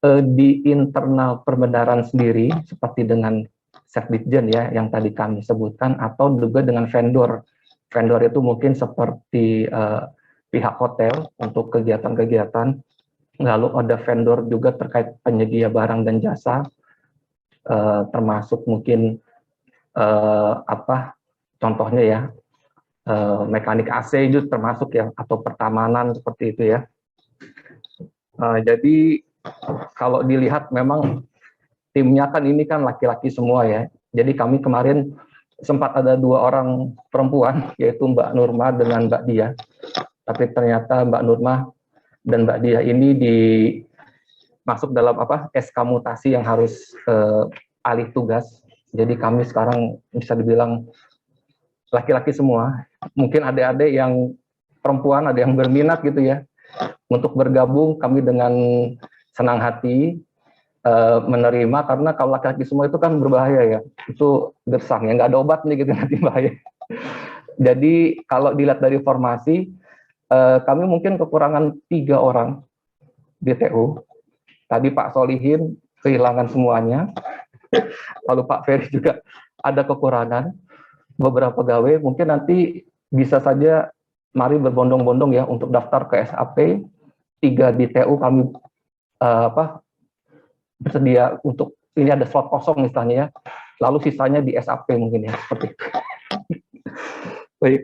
Speaker 6: di internal perbendaharaan sendiri, seperti dengan Sekditjen ya, yang tadi kami sebutkan, atau juga dengan vendor. Vendor itu mungkin seperti pihak hotel untuk kegiatan-kegiatan. Lalu ada vendor juga terkait penyedia barang dan jasa, termasuk mungkin contohnya ya, mekanik AC itu termasuk ya, atau pertamanan seperti itu ya. Jadi kalau dilihat memang timnya kan ini kan laki-laki semua ya. Jadi kami kemarin sempat ada 2 orang perempuan, yaitu Mbak Nurma dengan Mbak Dia. Tapi ternyata Mbak Nurma dan Mbak Dia ini masuk dalam SK mutasi yang harus alih tugas. Jadi kami sekarang bisa dibilang laki-laki semua. Mungkin adik-adik yang perempuan ada yang berminat gitu ya untuk bergabung, kami dengan senang hati menerima, karena kalau laki-laki semua itu kan berbahaya ya, itu gersang ya, nggak ada obat nih gitu, nanti bahaya. Jadi kalau dilihat dari formasi, kami mungkin kekurangan 3 orang di TU. Tadi Pak Solihin kehilangan semuanya, lalu Pak Ferry juga ada kekurangan beberapa pegawai. Mungkin nanti bisa saja mari berbondong-bondong ya untuk daftar ke SAP. 3 di TU kami bersedia untuk, ini ada slot kosong misalnya ya, lalu sisanya di SAP mungkin ya, seperti itu. Baik,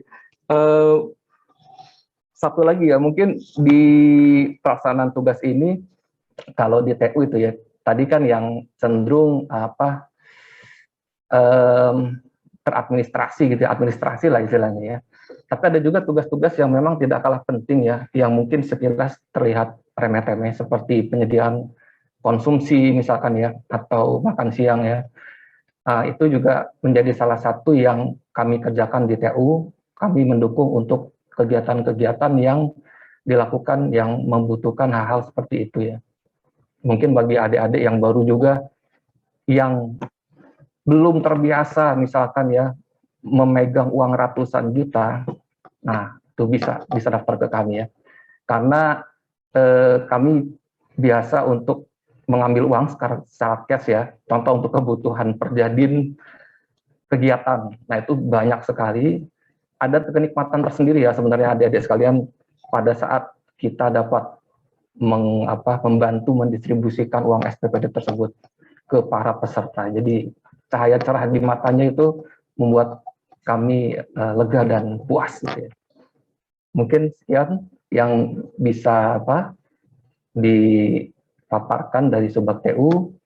Speaker 6: satu lagi ya, mungkin di pelaksanaan tugas ini, kalau di TU itu ya, tadi kan yang cenderung beradministrasi gitu, administrasi lah istilahnya ya. Tapi ada juga tugas-tugas yang memang tidak kalah penting ya, yang mungkin sekilas terlihat remeh-temeh seperti penyediaan konsumsi misalkan ya, atau makan siang ya. Itu juga menjadi salah satu yang kami kerjakan di TU. Kami mendukung untuk kegiatan-kegiatan yang dilakukan yang membutuhkan hal-hal seperti itu ya. Mungkin bagi adik-adik yang baru juga, yang belum terbiasa misalkan ya memegang uang ratusan juta, nah itu bisa daftar ke kami ya, karena kami biasa untuk mengambil uang secara cash ya, contoh untuk kebutuhan perjadin kegiatan, nah itu banyak sekali. Ada kenikmatan tersendiri ya sebenarnya adik-adik sekalian pada saat kita dapat membantu mendistribusikan uang SPPD tersebut ke para peserta. Jadi cahaya cerah di matanya itu membuat kami lega dan puas gitu ya. Mungkin sekian yang bisa dipaparkan dari Sobat TU.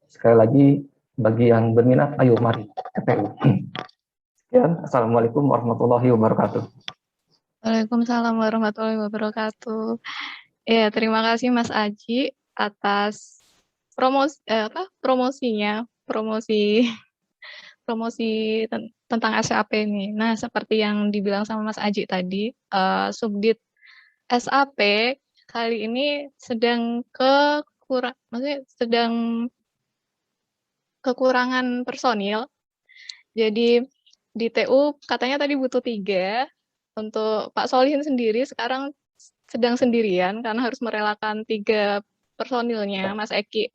Speaker 6: Sekali lagi bagi yang berminat, ayo mari ke TU. Sekian, Assalamualaikum warahmatullahi wabarakatuh.
Speaker 2: Waalaikumsalam warahmatullahi wabarakatuh. Ya, terima kasih Mas Aji atas promosinya, promosi tentang SAP ini. Nah, seperti yang dibilang sama Mas Aji tadi, Subdit SAP kali ini sedang kekurangan personil. Jadi di TU katanya tadi butuh 3. Untuk Pak Solihin sendiri sekarang sedang sendirian karena harus merelakan 3 personilnya. Mas Eki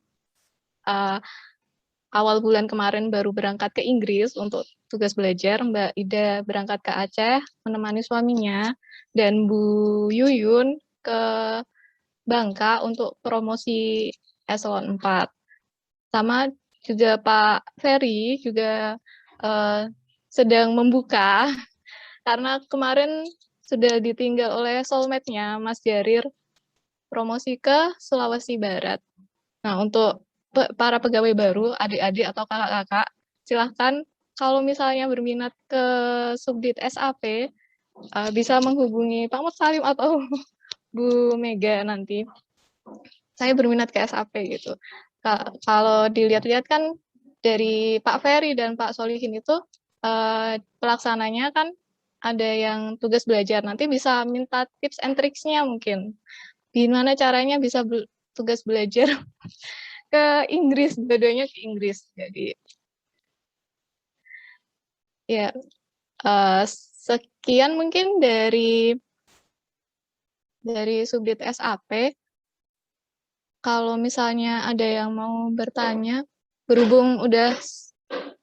Speaker 2: awal bulan kemarin baru berangkat ke Inggris untuk tugas belajar. Mbak Ida berangkat ke Aceh menemani suaminya, dan Bu Yuyun ke Bangka untuk promosi eselon 4. Sama juga Pak Ferry juga sedang membuka karena kemarin sudah ditinggal oleh soulmate-nya Mas Jarir promosi ke Sulawesi Barat. Nah, untuk para pegawai baru, adik-adik atau kakak-kakak, silahkan kalau misalnya berminat ke Subdit SAP, bisa menghubungi Pak Mursalim atau Bu Mega nanti. Saya berminat ke SAP gitu. Kalau dilihat-lihat kan dari Pak Ferry dan Pak Solihin itu pelaksananya kan ada yang tugas belajar. Nanti bisa minta tips and tricksnya mungkin. Gimana caranya bisa tugas belajar ke Inggris, dua-duanya ke Inggris. Jadi ya sekian mungkin dari Subdit SAP. Kalau misalnya ada yang mau bertanya, berhubung udah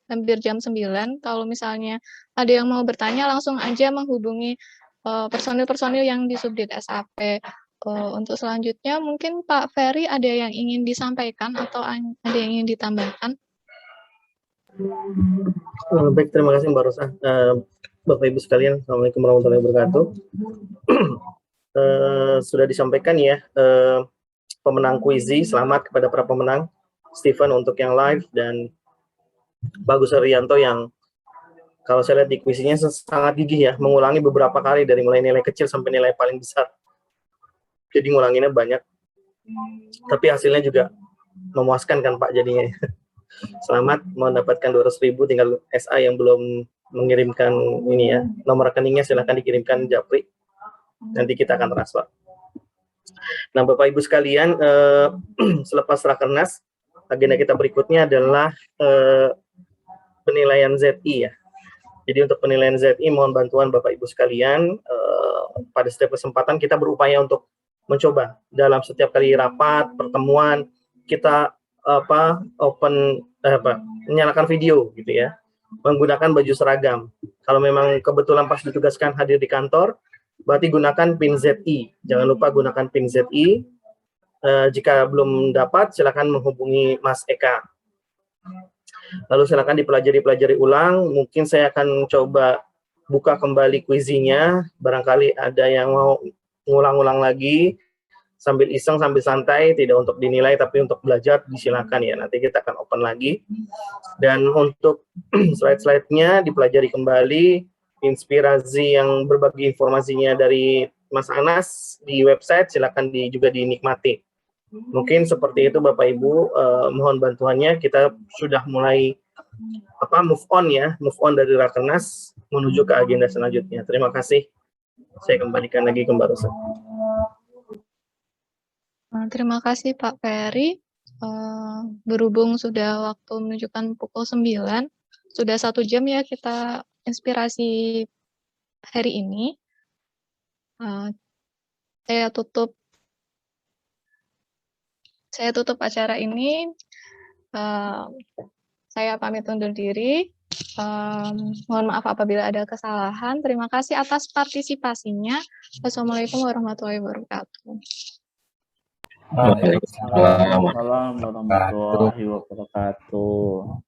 Speaker 2: hampir jam 9, kalau misalnya ada yang mau bertanya langsung aja menghubungi personil-personil yang di Subdit SAP. Untuk selanjutnya mungkin Pak Ferry ada yang ingin disampaikan atau ada yang ingin ditambahkan?
Speaker 7: Baik, terima kasih Mbak Rosa. Bapak Ibu sekalian, Assalamualaikum warahmatullahi wabarakatuh. Sudah disampaikan ya pemenang kuizi, selamat kepada para pemenang, Stephen untuk yang live dan Bagus Arianto yang kalau saya lihat di kuisinya sangat gigih ya, mengulangi beberapa kali dari mulai nilai kecil sampai nilai paling besar. Jadi ngulanginnya banyak, tapi hasilnya juga memuaskan kan Pak jadinya. Selamat mendapatkan 200.000, tinggal SA yang belum mengirimkan ini ya, nomor rekeningnya silahkan dikirimkan Japri, nanti kita akan transfer. Nah Bapak Ibu sekalian, selepas Rakernas, agenda kita berikutnya adalah penilaian ZI ya. Jadi untuk penilaian ZI mohon bantuan Bapak Ibu sekalian, pada setiap kesempatan kita berupaya untuk mencoba dalam setiap kali rapat, pertemuan, kita menyalakan video gitu ya, menggunakan baju seragam. Kalau memang kebetulan pas ditugaskan hadir di kantor, berarti gunakan PIN ZI. Jangan lupa gunakan PIN ZI. Jika belum dapat, silakan menghubungi Mas Eka. Lalu silakan dipelajari ulang. Mungkin saya akan coba buka kembali kuisinya. Barangkali ada yang mau ngulang-ulang lagi. sambil iseng, sambil santai, tidak untuk dinilai tapi untuk belajar, disilakan ya. Nanti kita akan open lagi. Dan untuk slide-slide-nya dipelajari kembali, inspirasi yang berbagi informasinya dari Mas Anas di website, silakan juga dinikmati. Mungkin seperti itu Bapak Ibu, mohon bantuannya. Kita sudah mulai move on dari Rakernas menuju ke agenda selanjutnya. Terima kasih. Saya kembalikan lagi ke Mbak Rosa.
Speaker 2: Terima kasih Pak Ferry. Berhubung sudah waktu menunjukkan pukul 9, sudah 1 jam ya kita inspirasi hari ini. Saya tutup acara ini. Saya pamit undur diri. Mohon maaf apabila ada kesalahan. Terima kasih atas partisipasinya. Wassalamualaikum warahmatullahi wabarakatuh.
Speaker 3: Waalaikumsalam
Speaker 1: Waalaikumsalam warahmatullahi wabarakatuh.